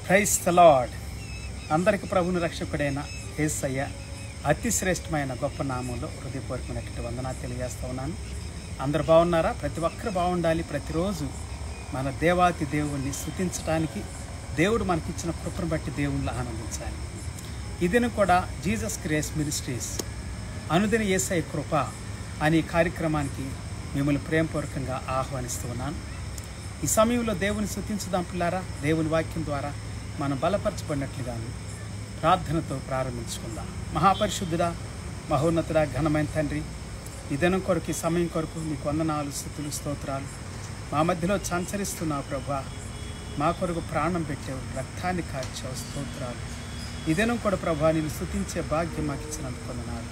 Praise the lord. అందరికి ప్రభుని రక్షకుడైన యేసయ్య అతి శ్రేష్టమైన గొప్ప నామంలో హృదయపూర్వకమైనటువంటి వందనాలు తెలియజేస్తూ ఉన్నాను. అందరు బాగున్నారా? ప్రతి ఒక్కరు బాగుండాలి. ప్రతిరోజు మన దేవాతి దేవుణ్ణి స్తుతించడానికి దేవుడు మనకిచ్చిన కృపను బట్టి దేవుళ్ళు ఆనందించాలి. ఇదిని కూడా జీసస్ గ్రేస్ మినిస్ట్రీస్ అనుదిన యేసయ్య కృప అనే కార్యక్రమానికి మిమ్మల్ని ప్రేమపూర్వకంగా ఆహ్వానిస్తూ ఉన్నాను. ఈ సమయంలో దేవుని స్తుతించుదాం పిల్లారా. దేవుని వాక్యం ద్వారా మనం బలపరచబడినట్లుగాను ప్రార్థనతో ప్రారంభించుకుందాం. మహాపరిశుద్ధుడా, మహోన్నతుడా, ఘనమైన తండ్రి, ఈ దినం కొరకు, ఈ సమయం కొరకు నీకు వందనాలు, స్తుతులు, స్తోత్రాలు. మా మధ్యలో సంచరిస్తున్నావు ప్రభువా. మా కొరకు ప్రాణం పెట్టావు, రక్తాన్ని కార్చావు, స్తోత్రాలు. ఈ దినం కూడా ప్రభువా నేను స్తుతించే భాగ్యం మాకు ఇచ్చినందుకు వందనాలు.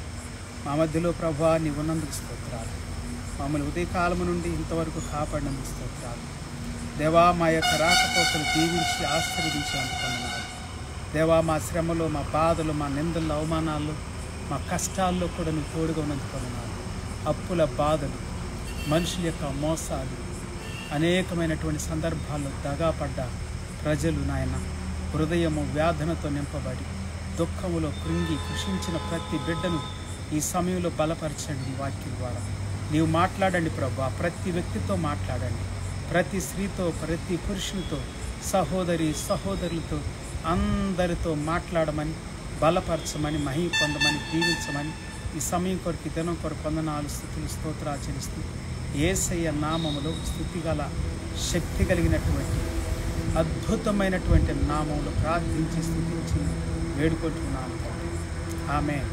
మా మధ్యలో ప్రభువా నీ ఉన్నందుకు స్తోత్రాలు. మమ్మల్ని ఉదయకాలము నుండి ఇంతవరకు కాపాడినందుకు స్తోత్రాలు. దేవా, మా యొక్క రాకపోకలు దీవించి ఆశీర్వదించినందుకు వందనాలు. దేవా, మా శ్రమలో, మా బాధలు, మా నిందలు, అవమానాలు, మా కష్టాల్లో కూడా నువ్వు తోడుగా ఉన్నందుకు వందనాలు. అప్పుల బాధలు, మనుషుల యొక్క మోసాలు, అనేకమైనటువంటి సందర్భాల్లో దగాపడ్డ ప్రజలు నాయన హృదయము వ్యాధనతో నింపబడి దుఃఖములో కృంగి కృషించిన ప్రతి బిడ్డను ఈ సమయంలో బలపరచండి. నీ వాక్యం ద్వారా నీవు మాట్లాడండి ప్రభువా. ప్రతి వ్యక్తితో మాట్లాడండి. ప్రతి స్త్రీతో, ప్రతి పురుషునితో, సహోదరి సహోదరులతో అందరితో మాట్లాడమని, బలపరచమని, మహిమ పొందమని, దీవించమని ఈ సమయం కొరకు, దినం కొరకు వందనాలు, స్తుతులు, స్తోత్రాలు చెల్లిస్తూ యేసయ్య నామములో స్తుతి గల శక్తి కలిగినటువంటి అద్భుతమైనటువంటి నామములో ప్రార్థించి స్తుతించి వేడుకుంటున్నాను. ఆమేన్.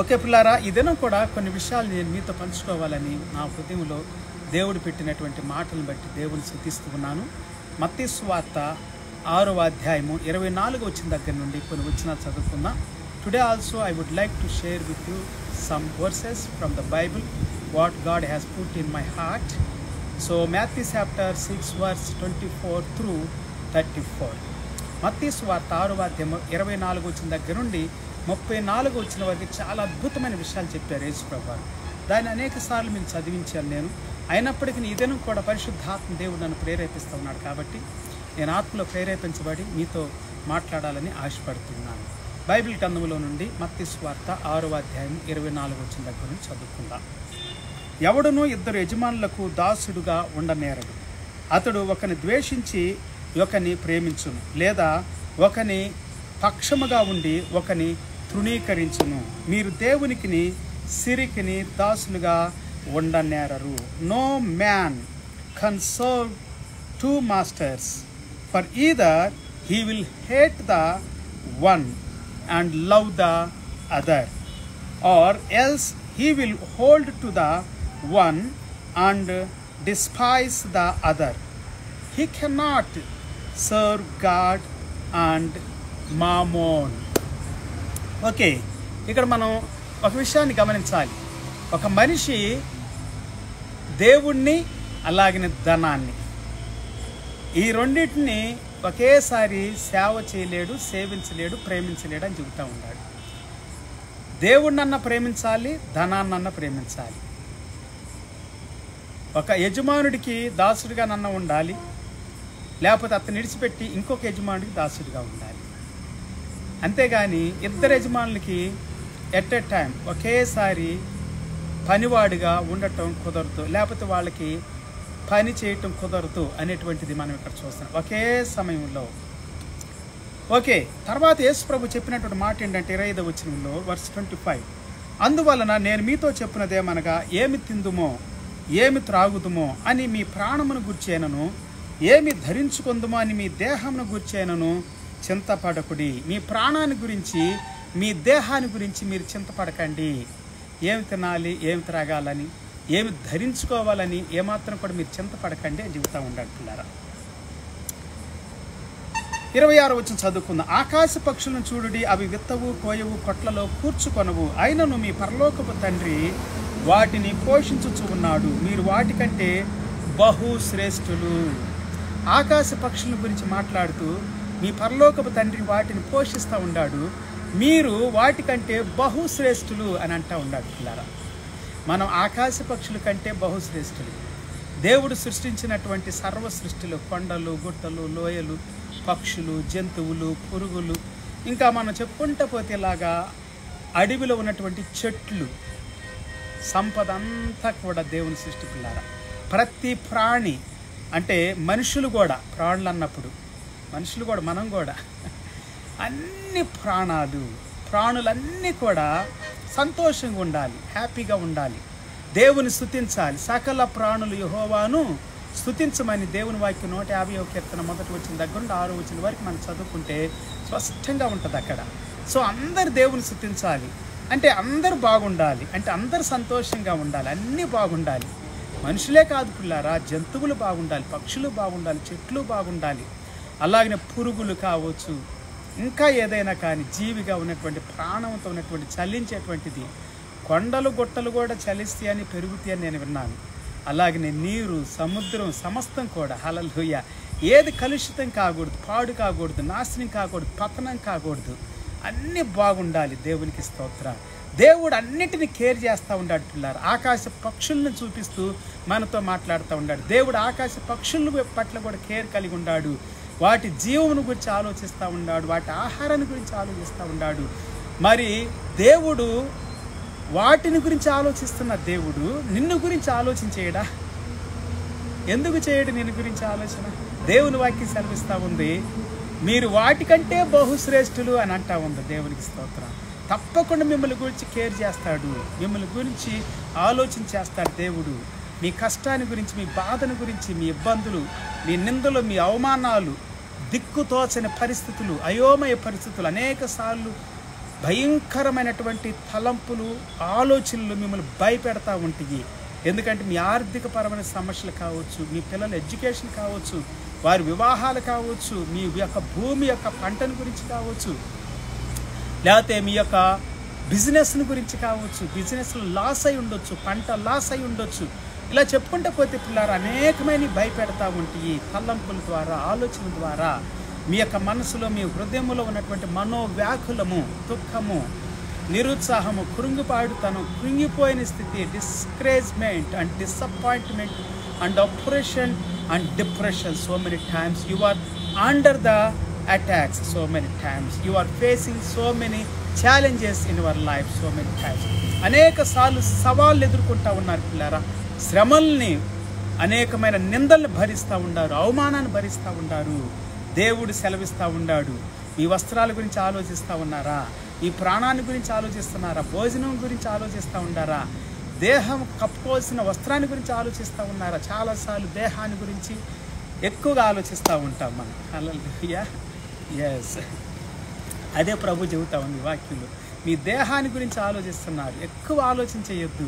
ఓకే పిల్లారా, ఈ దినం కూడా కొన్ని విషయాలు నేను మీతో పంచుకోవాలని నా హృదయంలో దేవుడు పెట్టినటువంటి మాటలను బట్టి దేవుని స్తుతిస్తూ ఉన్నాను. మత్తయి సువార్త 6వ అధ్యాయము 24 వచ్చిన దగ్గర నుండి కొన్ని వచనాలు చదువుకుందాం. Today also I would like to share with you some verses from the Bible what God has put in my heart. So Matthew chapter 6 verse 24 through 34. మత్తయి సువార్త 6వ అధ్యాయం 24 వచ్చిన దగ్గర నుండి 34 వచ్చిన వరకు చాలా అద్భుతమైన విషయాలు చెప్పారు యేసు ప్రభువు. దాన్ని అనేక సార్లు మీకు చదివించాను నేను. అయినప్పటికీ ఈ దినం కూడా పరిశుద్ధాత్మ దేవుడు నన్ను ప్రేరేపిస్తూ ఉన్నాడు కాబట్టి నేను ఆత్మలో ప్రేరేపించబడి మీతో మాట్లాడాలని ఆశపడుతున్నాను. బైబిల్ గ్రంథంలో నుండి మత్తయి సువార్త 6వ అధ్యాయం 24 వచ్చిన దగ్గర నుంచి చదువుకుందాం. ఎవడునూ 2 యజమానులకు దాసుడుగా ఉండనేరడు. అతడు ఒకని ద్వేషించి ఒకని ప్రేమించును, లేదా ఒకని పక్షముగా ఉండి ఒకని తృణీకరించును. మీరు దేవునికిని సిరికిని దాసులుగా ఉండనేరరు. No man can serve 2 masters, for either he will hate the one and love the other, or else he will hold to the one and despise the other. He cannot serve God and mammon. Okay, ఇక్కడ మనం ఒక విషయాన్ని గమనించాలి. ఒక మనిషి దేవుణ్ణి అలాగనే ధనాన్ని, ఈ రెండింటిని ఒకేసారి సేవ చేయలేడు, సేవించలేడు, ప్రేమించలేడు అని చెబుతూ ఉన్నాడు. దేవుణ్ణన్న ప్రేమించాలి, ధనాన్నన్న ప్రేమించాలి. ఒక యజమానుడికి దాసుడిగా నన్న ఉండాలి, లేకపోతే అతను విడిచిపెట్టి ఇంకొక యజమానుడికి దాసుడిగా ఉండాలి. అంతేగాని 2 యజమానులకి ఎట్ ఎ టైం ఒకేసారి పనివాడిగా ఉండటం కుదరదు, లేకపోతే వాళ్ళకి పని చేయటం కుదరదు అనేటువంటిది మనం ఇక్కడ చూస్తున్నాం ఒకే సమయంలో. ఓకే, తర్వాత యేసు ప్రభు చెప్పినటువంటి మాట ఏంటంటే 25వ వచనంలో verse 25, అందువలన నేను మీతో చెప్పినదేమనగా, ఏమి తిందుమో ఏమి త్రాగుదుమో అని మీ ప్రాణమును గుర్చేనను, ఏమి ధరించుకుందుమో అని మీ దేహమును గుర్చేనను చింతపడకుడి. మీ ప్రాణాన్ని గురించి, మీ దేహాన్ని గురించి మీరు చింతపడకండి. ఏమి తినాలి, ఏమి త్రాగాలని, ఏమి ధరించుకోవాలని ఏమాత్రం కూడా మీరు చింతపడకండి అని చెబుతూ ఉండాలి పిల్లారా. 26వ వచనం చదువుకుందాం. ఆకాశ పక్షులను చూడుడి, అవి విత్తవు, కోయవు, కొట్లలో కూర్చుకొనవు, అయినను మీ పరలోకపు తండ్రి వాటిని పోషించుచు ఉన్నాడు. మీరు వాటికంటే బహు శ్రేష్ఠులు. ఆకాశ పక్షుల గురించి మాట్లాడుతూ మీ పరలోకపు తండ్రి వాటిని పోషిస్తూ ఉన్నాడు, మీరు వాటికంటే బహుశ్రేష్ఠులు అని అంటూ ఉన్నాడు పిల్లారా. మనం ఆకాశ పక్షుల కంటే బహుశ్రేష్ఠులు. దేవుడు సృష్టించినటువంటి సర్వ సృష్టిలో కొండలు, గుట్టలు, లోయలు, పక్షులు, జంతువులు, పురుగులు, ఇంకా మనం చెప్పుకుంటూ పోతే ఇలాగా అడవిలో ఉన్నటువంటి చెట్లు, సంపద అంతా కూడా దేవుని సృష్టి పిల్లారా. ప్రతి ప్రాణి అంటే మనుషులు కూడా, ప్రాణులు అన్నప్పుడు మనుషులు కూడా, మనం కూడా, అన్ని ప్రాణులన్నీ కూడా సంతోషంగా ఉండాలి, హ్యాపీగా ఉండాలి, దేవుని స్తుతించాలి. సకల ప్రాణులు యెహోవాను స్తుతించమని దేవుని వాక్యం 150వ కీర్తన 1 వచనం దగ్గర నుండి 6వ వచనం వరకు మనం చదువుకుంటే స్పష్టంగా ఉంటుంది అక్కడ. సో అందరు దేవుని స్తుతించాలి అంటే అందరూ బాగుండాలి, అంటే అందరు సంతోషంగా ఉండాలి, అన్నీ బాగుండాలి. మనుషులే కాదు పిల్లారా, జంతువులు బాగుండాలి, పక్షులు బాగుండాలి, చెట్లు బాగుండాలి, అలాగనే పురుగులు కావచ్చు, ఇంకా ఏదైనా కానీ జీవిగా ఉన్నటువంటి, ప్రాణంతో ఉన్నటువంటి, చలించేటువంటిది. కొండలు గుట్టలు కూడా చలిస్తాయి అని, పెరుగుతాయి అని నేను విన్నాను. అలాగనే నీరు, సముద్రం సమస్తం కూడా, హల్లెలూయా, ఏది కలుషితం కాకూడదు, పాడు కాకూడదు, నాశనం కాకూడదు, పతనం కాకూడదు, అన్నీ బాగుండాలి. దేవునికి స్తోత్రం. దేవుడు అన్నిటినీ కేర్ చేస్తూ ఉన్నాడు పిల్లారు. ఆకాశ పక్షులను చూపిస్తూ మనతో మాట్లాడుతూ ఉన్నాడు. దేవుడు ఆకాశ పక్షుల పట్ల కూడా కేర్ కలిగి ఉన్నాడు. వాటి జీవమును గురించి ఆలోచిస్తూ ఉన్నాడు, వాటి ఆహారాన్ని గురించి ఆలోచిస్తూ ఉన్నాడు. మరి దేవుడు వాటిని గురించి ఆలోచిస్తున్న దేవుడు నిన్ను గురించి ఆలోచించేయడా? ఎందుకు చేయడు నిన్ను గురించి ఆలోచన? దేవుని వాక్యం సెలవిస్తూ ఉంది, మీరు వాటికంటే బహుశ్రేష్ఠులు అని అంటా ఉంది. దేవునికి స్తోత్రం. తప్పకుండా మిమ్మల్ని గురించి కేర్ చేస్తాడు, మిమ్మల్ని గురించి ఆలోచన చేస్తాడు దేవుడు. మీ కష్టాన్ని గురించి, మీ బాధను గురించి, మీ ఇబ్బందులు, మీ నిందలు, మీ అవమానాలు, దిక్కుతోచని పరిస్థితులు, అయోమయ పరిస్థితులు, అనేక సార్లు భయంకరమైనటువంటి తలంపులు, ఆలోచనలు మిమ్మల్ని భయపెడతా ఉంటాయి. ఎందుకంటే మీ ఆర్థిక పరమైన సమస్యలు కావచ్చు, మీ పిల్లల ఎడ్యుకేషన్ కావచ్చు, వారి వివాహాలు కావచ్చు, మీ యొక్క భూమి యొక్క పంటను గురించి కావచ్చు, లేకపోతే మీ యొక్క బిజినెస్ని గురించి కావచ్చు, బిజినెస్లో లాస్ అయి ఉండొచ్చు, పంట లాస్ అయి ఉండొచ్చు. ఇలా చెప్పుకుంటే పోతే పిల్లలు అనేకమైన భయపెడతా ఉంటాయి. తలంపుల ద్వారా, ఆలోచన ద్వారా మీ యొక్క మనసులో, మీ హృదయంలో ఉన్నటువంటి మనోవ్యాకులము, దుఃఖము, నిరుత్సాహము, కృంగిపాడుతనం, కృంగిపోయిన స్థితి, discouragement and disappointment and oppression and depression. So many times you are under the attacks, so many times you are facing so many challenges in your life, so many times అనేక సార్లు సవాళ్ళు ఎదుర్కొంటూ ఉన్నారు పిల్లారా. శ్రమల్ని, అనేకమైన నిందల్ని భరిస్తూ ఉన్నారు, అవమానాన్ని భరిస్తూ ఉన్నారు. దేవుడు సెలవిస్తూ ఉన్నాడు, మీ వస్త్రాల గురించి ఆలోచిస్తూ ఉన్నారా? మీ ప్రాణాన్ని గురించి ఆలోచిస్తున్నారా? భోజనం గురించి ఆలోచిస్తూ ఉన్నారా? దేహం కప్పుకోవాల్సిన వస్త్రాన్ని గురించి ఆలోచిస్తూ ఉన్నారా? చాలాసార్లు దేహాన్ని గురించి ఎక్కువగా ఆలోచిస్తూ ఉంటాం మనం. హల్లెలూయా, ఎస్, అదే ప్రభు చెబుతా ఉంది వాక్యంలో. మీ దేహాన్ని గురించి ఆలోచిస్తున్నారు, ఎక్కువ ఆలోచన చేయొద్దు,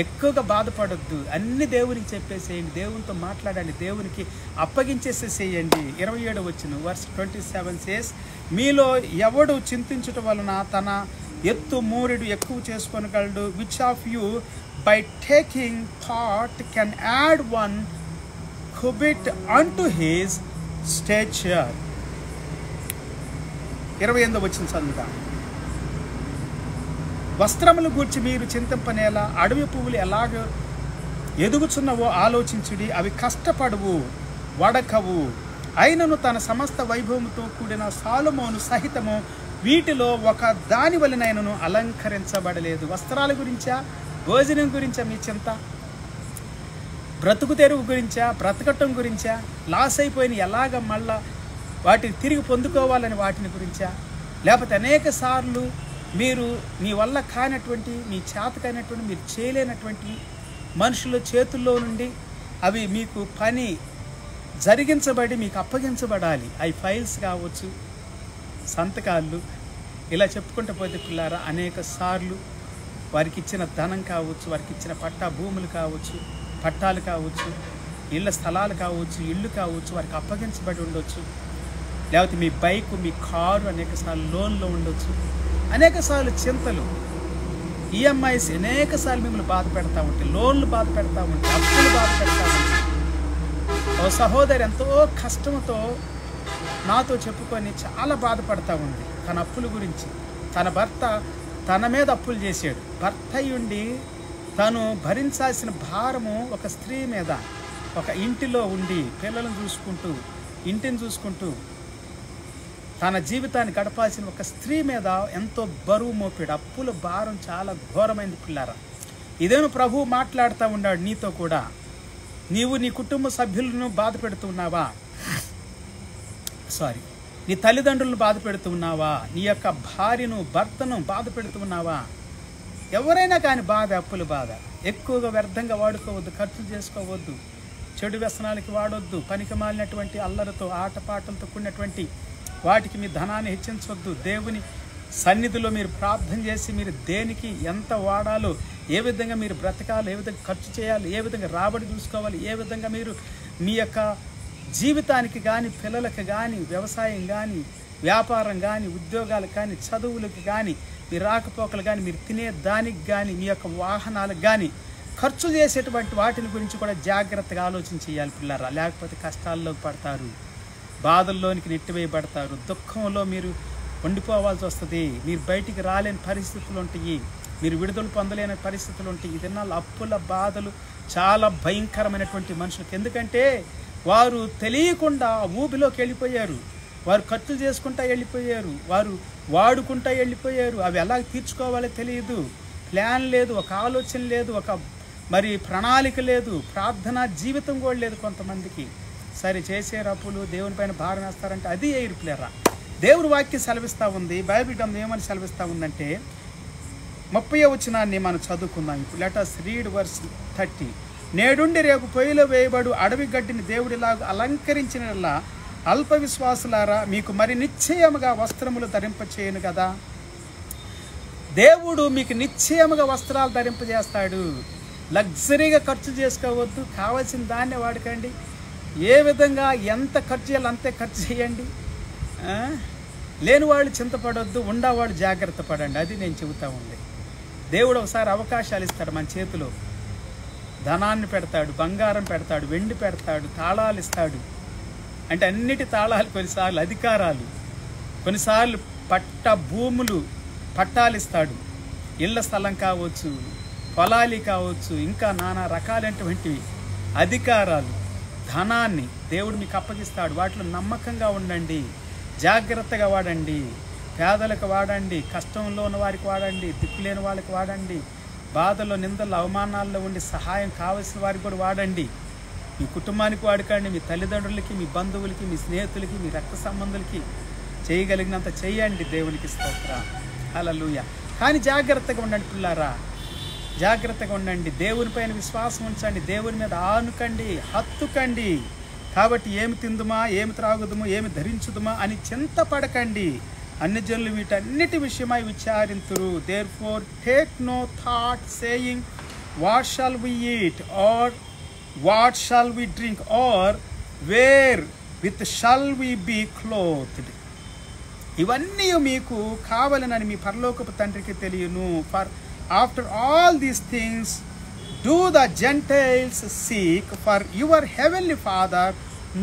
ఎక్కువగా బాధపడొద్దు, అన్ని దేవునికి చెప్పేసేయండి, దేవునితో మాట్లాడండి, దేవునికి అప్పగించేసేసేయండి. 27వ వచనం వర్స్ 27 సేస్, మీలో ఎవడు చింతించుట వలన తన ఎత్తు మూరెడు ఎక్కువ చేసుకొనగలడు? Which of you by taking thought can add 1 cubit unto his stature? 28వ వచనం చదువుతాం. వస్త్రముల గూర్చి మీరు చింతింపనేలా, అడవి పువ్వులు ఎలాగ ఎదుగుచున్నవో ఆలోచించుడి. అవి కష్టపడవు, వడకవు, అయినను తన సమస్త వైభవముతో కూడిన సాలొమోను సహితము వీటిలో ఒక దాని వలనైనను అలంకరించబడలేదు. వస్త్రాల గురించా, భోజనం గురించా మీ చింత? బ్రతుకు తెరువు గురించా, బ్రతకటం గురించా, లాస్ అయిపోయిన ఎలాగ మళ్ళా వాటిని తిరిగి పొందుకోవాలని వాటిని గురించా? లేకపోతే అనేక సార్లు మీరు మీ వల్ల కానటువంటి, మీ చేతకైనటువంటి, మీరు చేయలేనటువంటి మనుషుల చేతుల్లో నుండి అవి మీకు పని జరిగించబడి మీకు అప్పగించబడాలి. అవి ఫైల్స్ కావచ్చు, సంతకాలు, ఇలా చెప్పుకుంటూ పోతే పిల్లారా అనేక సార్లు వారికి ఇచ్చిన ధనం కావచ్చు, వారికి ఇచ్చిన పట్టా భూములు కావచ్చు, పట్టాలు కావచ్చు, ఇళ్ళ స్థలాలు కావచ్చు, ఇళ్ళు కావచ్చు, వారికి అప్పగించబడి ఉండొచ్చు. లేకపోతే మీ బైక్, మీ కారు అనేక సార్లు లోన్లో ఉండొచ్చు. అనేక సార్లు చింతలు, ఈఎంఐస్ అనేక సార్లు మిమ్మల్ని బాధ పెడతా ఉంటాయి, లోన్లు బాధ పెడతా ఉంటాయి, అప్పులు బాధ పెడతా ఉంటాయి. ఓ సహోదరి ఎంతో కష్టంతో నాతో చెప్పుకొని చాలా బాధపడతా ఉంది తన అప్పుల గురించి. తన భర్త తన మీద అప్పులు చేశాడు. భర్త అయ్యుండి తను భరించాల్సిన భారము ఒక స్త్రీ మీద, ఒక ఇంటిలో ఉండి పిల్లలను చూసుకుంటూ, ఇంటిని చూసుకుంటూ, తన జీవితాన్ని గడపాల్సిన ఒక స్త్రీ మీద ఎంతో బరువు మోపాడు. అప్పుల భారం చాలా ఘోరమైంది పిల్లారా. ఇదేను ప్రభువు మాట్లాడుతూ ఉన్నాడు నీతో కూడా. నీవు నీ కుటుంబ సభ్యులను బాధ పెడుతున్నావా? నీ తల్లిదండ్రులను బాధ పెడుతున్నావా? నీ యొక్క భార్యను భర్తను బాధ పెడుతున్నావా? ఎవరైనా కానీ బాధ, అప్పుల బాధ. ఎక్కువగా వ్యర్థంగా వాడుకోవద్దు, ఖర్చు చేసుకోవద్దు, చెడు వ్యసనాలకి వాడొద్దు, పనికి మాలినటువంటి అల్లరితో ఆటపాటలతో కూడినటువంటి వాటికి మీ ధనాన్ని హెచ్చించవద్దు. దేవుని సన్నిధిలో మీరు ప్రార్థన చేసి మీరు దేనికి ఎంత వాడాలో, ఏ విధంగా మీరు బ్రతకాలి, ఏ విధంగా ఖర్చు చేయాలి, ఏ విధంగా రాబడి చూసుకోవాలి, ఏ విధంగా మీరు మీ యొక్క జీవితానికి కానీ, పిల్లలకు కానీ, వ్యవసాయం కానీ, వ్యాపారం కానీ, ఉద్యోగాలకు కానీ, చదువులకు కానీ, మీ రాకపోకలు కానీ, మీరు తినే దానికి కానీ, మీ యొక్క వాహనాలకు కానీ ఖర్చు చేసేటువంటి వాటిని గురించి కూడా జాగ్రత్తగా ఆలోచన చేయాలి పిల్లరా. లేకపోతే కష్టాల్లోకి పడతారు, బాధల్లోనికి నెట్టివేయబడతారు, దుఃఖంలో మీరు ఉండిపోవాల్సి వస్తుంది, మీరు బయటికి రాలేని పరిస్థితులు ఉంటాయి, మీరు విడుదల పొందలేని పరిస్థితులు ఉంటాయి. ఈ దినాల్లో అప్పుల బాధలు చాలా భయంకరమైనటువంటి మనుషులకు. ఎందుకంటే వారు తెలియకుండా ఊబిలోకి వెళ్ళిపోయారు, వారు ఖర్చు చేసుకుంటా వెళ్ళిపోయారు, వారు వాడుకుంటా వెళ్ళిపోయారు. అవి ఎలా తీర్చుకోవాలో తెలియదు, ప్లాన్ లేదు, ఒక ఆలోచన లేదు, ఒక ప్రణాళిక లేదు, ప్రార్థనా జీవితం కూడా లేదు కొంతమందికి. సరే చేసే అప్పులు దేవుని పైన భారం వేస్తారంటే అది ఎయిర్ప్లేరా. దేవుడి వాక్యం సెలవిస్తూ ఉంది, బైబిల్ గ్రంథం ఏమని సెలవిస్తూ ఉందంటే 30వ వచనాన్ని మనం చదువుకుందాం. ఇప్పుడు లెట్ us read verse 30. నేడుండి రేపు పొయ్యిలో వేయబడు అడవి గడ్డిని దేవుడిలాగా అలంకరించినలా అల్ప విశ్వాసులారా మీకు మరి నిశ్చయముగా వస్త్రములు ధరింపచేయను కదా. దేవుడు మీకు నిశ్చయముగా వస్త్రాలు ధరింపజేస్తాడు. లగ్జరీగా ఖర్చు చేసుకోవద్దు, కావాల్సిన దాన్నే వాడకండి. ఏ విధంగా ఎంత ఖర్చు చేయాలో అంతే ఖర్చు చేయండి. లేని వాళ్ళు చింతపడొద్దు, ఉండేవాళ్ళు జాగ్రత్త పడండి. అది నేను చెబుతా ఉంది. దేవుడు ఒకసారి అవకాశాలు ఇస్తాడు, మన చేతిలో ధనాన్ని పెడతాడు, బంగారం పెడతాడు, వెండి పెడతాడు, తాళాలు ఇస్తాడు. అంటే అన్నిటి తాళాలు, కొన్నిసార్లు అధికారాలు, కొన్నిసార్లు భూములు పట్టాలు ఇస్తాడు. ఇళ్ల స్థలం కావచ్చు, పొలాలు కావచ్చు, ఇంకా నానా రకాలైనటువంటివి అధికారాలు, ధనాన్ని దేవుడు మీకు అప్పగిస్తాడు. వాటిలో నమ్మకంగా ఉండండి, జాగ్రత్తగా వాడండి. పేదలకు వాడండి, కష్టంలో ఉన్న వారికి వాడండి, దిక్కులేని వాళ్ళకి వాడండి, బాధల్లో, నిందల్లో, అవమానాల్లో ఉండి సహాయం కావాల్సిన వారికి కూడా వాడండి. మీ కుటుంబానికి వాడుకోండి, మీ తల్లిదండ్రులకి, మీ బంధువులకి, మీ స్నేహితులకి, మీ రక్త సంబంధులకి చేయగలిగినంత చేయండి. దేవునికి స్తోత్రం, హల్లెలూయా. కానీ జాగ్రత్తగా ఉండండి పిల్లారా, జాగ్రత్తగా ఉండండి. దేవుని పైన విశ్వాసం ఉంచండి, దేవుని మీద ఆనుకండి, హత్తుకండి. కాబట్టి ఏమి తిందుమా, ఏమి త్రాగుదుమా, ఏమి ధరించుదుమా అని చింతపడకండి. అన్ని జనులు వీటన్నిటి విషయమై విచారింతురు. Therefore take no thought saying what shall we eat or what shall we drink or wherewith shall we be clothed. ఇవన్నీ మీకు కావాలనని మీ పరలోకపు తండ్రికి తెలియను. For after all these things do the Gentiles seek, for your heavenly Father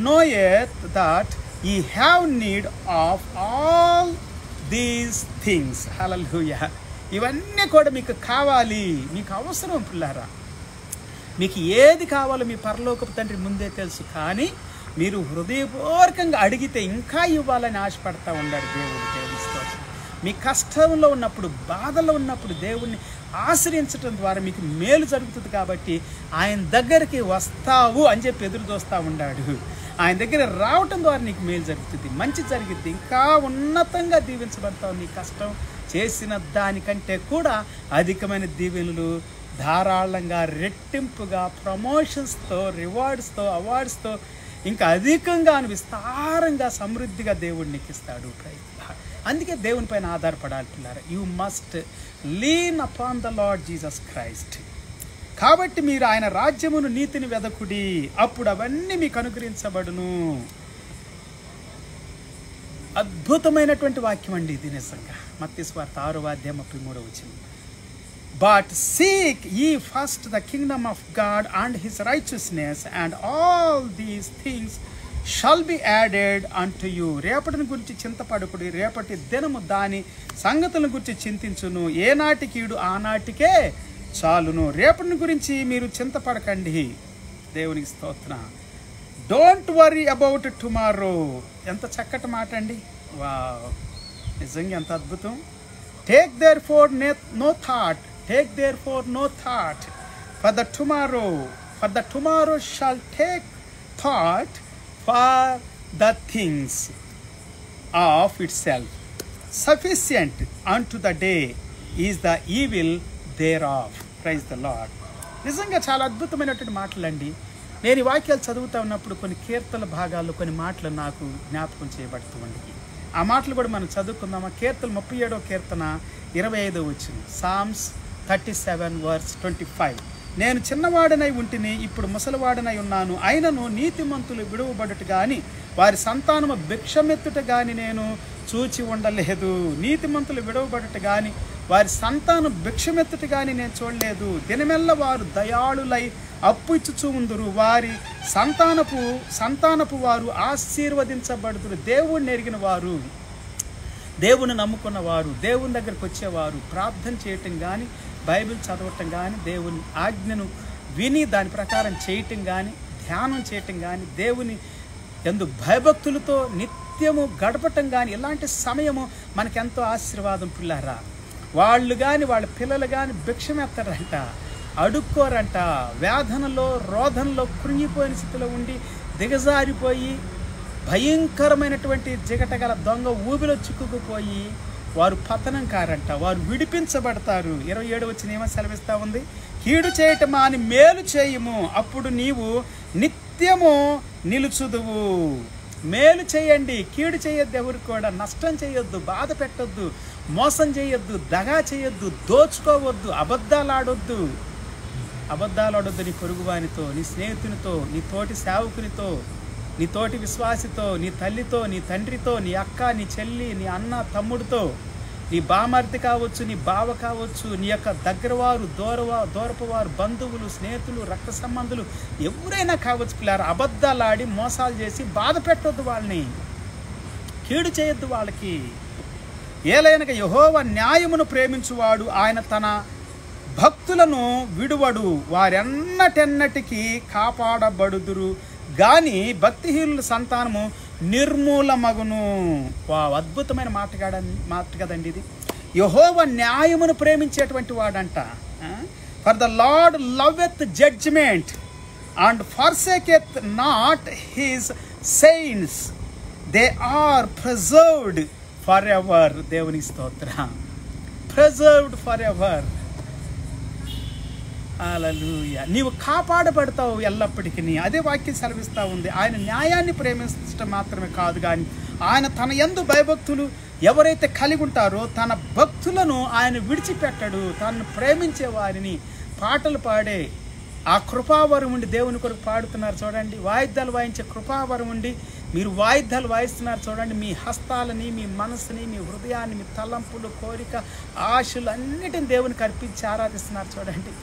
knoweth that ye have need of all these things. Hallelujah. ఇవన్నీ కూడా మీకు కావాలి, మీకు అవసరం పిల్లారా. మీకు ఏది కావాలో మీ పరలోకపు తండ్రి ముందే తెలుసు. కానీ మీరు హృదయపూర్వకంగా అడిగితే ఇంకా ఇవ్వాలని ఆశపడతా ఉన్నాడు దేవుడు. దేవునితో మీ కష్టంలో ఉన్నప్పుడు, బాధలో ఉన్నప్పుడు దేవుణ్ణి ఆశ్రయించడం ద్వారా మీకు మేలు జరుగుతుంది. కాబట్టి ఆయన దగ్గరికి వస్తావు అని చెప్పి ఎదురు చూస్తూ ఉన్నాడు. ఆయన దగ్గర రావటం ద్వారా నీకు మేలు జరుగుతుంది, మంచి జరుగుతుంది, ఇంకా ఉన్నతంగా దీవించబడతావు. నీ కష్టం చేసిన దానికంటే కూడా అధికమైన దీవెనలు ధారాళంగా, రెట్టింపుగా, ప్రమోషన్స్తో, రివార్డ్స్తో, అవార్డ్స్తో ఇంకా అధికంగా విస్తారంగా, సమృద్ధిగా దేవుడు నీకు ఇస్తాడు. అందుకే దేవుని పైన ఆధారపడాలి పిల్లారా. You must lean upon the lord Jesus Christ. కాబట్టి మీరు ఆయన రాజ్యమును, నీతిని వెదకుడి, అప్పుడు అవన్నీ మీకు అనుగ్రహించబడును. అద్భుతమైనటువంటి వాక్యం అండి ఇది నిజంగా. మత్తయి సువార్త 6వ అధ్యాయం 33వ వచనం. But seek ye first the kingdom of God and his righteousness, and all these things shall be added unto you. రేపటిని గురించి చింతపడకుడి, రేపటి దినము దాని సంగతులను గురించి చింతించును. ఏనాటి కీడు ఆనాటికే చాలును. రేపటిని గురించి మీరు చింతపడకండి. దేవునికి స్తోత్రం. Don't worry about tomorrow. ఎంత చక్కటి మాట అండి. వావ్, నిజంగా ఎంత అద్భుతం. Take therefore no thought, take therefore no thought for the tomorrow shall take thought for the things of itself, sufficient unto the day is the evil thereof. Praise the Lord. నిజంగా చాలా అద్భుతమైనటువంటి మాటలండి. నేను ఈ వాక్యాలు చదువుతూ ఉన్నప్పుడు కొన్ని కీర్తన భాగాల్లో కొన్ని మాటలు నాకు జ్ఞాపకం చేయబడుతుంది. ఆ మాటలు కూడా మనం చదువుకుందామా? కీర్తన 37వ కీర్తన 25వ వచనం, Psalms 37:25. నేను చిన్నవాడనై ఉంటిని, ఇప్పుడు ముసలివాడనై ఉన్నాను, అయినను నీతిమంతులు విడువబడుట గాని వారి సంతానము భిక్షమెత్తుట గాని నేను చూచి ఉండలేదు. నీతిమంతులు విడవబడుట గాని వారి సంతానం భిక్షమెత్తుట గాని నేను చూడలేదు. దినమెల్ల వారు దయాళులై అప్పు ఇచ్చుచూ ఉందురు, వారి సంతానపు వారు ఆశీర్వదించబడుదురు. దేవుణ్ణి ఎరిగిన వారు, దేవుని నమ్ముకున్న వారు, దేవుని దగ్గరకు వచ్చేవారు ప్రార్థన చేయటం కానీ, బైబిల్ చదవటం కానీ, దేవుని ఆజ్ఞను విని దాని ప్రకారం చేయటం కానీ, ధ్యానం చేయటం కానీ, దేవుని ఎందు భయభక్తులతో నిత్యము గడపటం కానీ, ఇలాంటి సమయము మనకెంతో ఆశీర్వాదం. పిల్లారా, వాళ్ళు కానీ వాళ్ళ పిల్లలు కానీ భిక్షమెత్తారంట, అడుక్కోరంట, వేదనలో రోధనలో కృంగిపోయిన స్థితిలో ఉండి దిగజారిపోయి భయంకరమైనటువంటి జిగటగల దొంగ ఊబిలో చిక్కుకుపోయి వారు పతనం కారంట, వారు విడిపించబడతారు. 27వ వచనం ఏమో సెలవిస్తూ ఉంది, కీడు చేయటమా అని మేలు చేయము, అప్పుడు నీవు నిత్యము నిలుచుదువు. మేలు చేయండి, కీడు చేయొద్దు, ఎవరు కూడా నష్టం చేయొద్దు, బాధ పెట్టొద్దు, మోసం చేయొద్దు, దగా చేయొద్దు, దోచుకోవద్దు, అబద్ధాలు ఆడొద్దు నీ పొరుగువానితో, నీ స్నేహితునితో, నీ తోటి సేవకునితో, నీ తోటి విశ్వాసితో, నీ తల్లితో, నీ తండ్రితో, నీ అక్క, నీ చెల్లి, నీ అన్న, తమ్ముడితో, నీ బామర్ది కావచ్చు, నీ బావ కావచ్చు, నీ యొక్క దగ్గరవారు, దూరపువారు, బంధువులు, స్నేహితులు, రక్త సంబంధులు ఎవరైనా కావచ్చు. పిల్లారు, అబద్ధాలు ఆడి మోసాలు చేసి బాధ పెట్టొద్దు, వాళ్ళని కీడు చేయొద్దు వాళ్ళకి. ఏలైనగా యెహోవా న్యాయమును ప్రేమించువాడు, ఆయన తన భక్తులను విడువడు, వారెన్నటెన్నటికీ కాపాడబడుదురు గాని భక్తిహీనుల సంతానము నిర్మూలమగును. అద్భుతమైన మాట కదండి ఇది. యెహోవా న్యాయమును ప్రేమించేటువంటి వాడంట. For the Lord loveth judgment and forsaketh not his saints, they are preserved for ever. దేవునికి స్తోత్రం. Preserved for ever. హల్లెలూయా. నీవు కాపాడబడతావు ఎల్లప్పటికీ. అదే వాక్యం సెలవిస్తూ ఉంది. ఆయన న్యాయాన్ని ప్రేమించడం మాత్రమే కాదు, కానీ ఆయన తన యందు భయభక్తులు ఎవరైతే కలిగి ఉంటారో తన భక్తులను ఆయన విడిచిపెట్టడు. తనను ప్రేమించే వారిని పాటలు పాడే ఆ కృపావరం ఉండి దేవుని కొరకు పాడుతున్నారు చూడండి. వాయిద్యాలు వాయించే కృపావరం ఉండి మీరు వాయిద్యాలు వాయిస్తున్నారు చూడండి. మీ హస్తాలని, మీ మనసుని, మీ హృదయాన్ని, మీ తలంపులు, కోరిక, ఆశలు అన్నిటిని దేవునికి అర్పించి ఆరాధిస్తున్నారు చూడండి.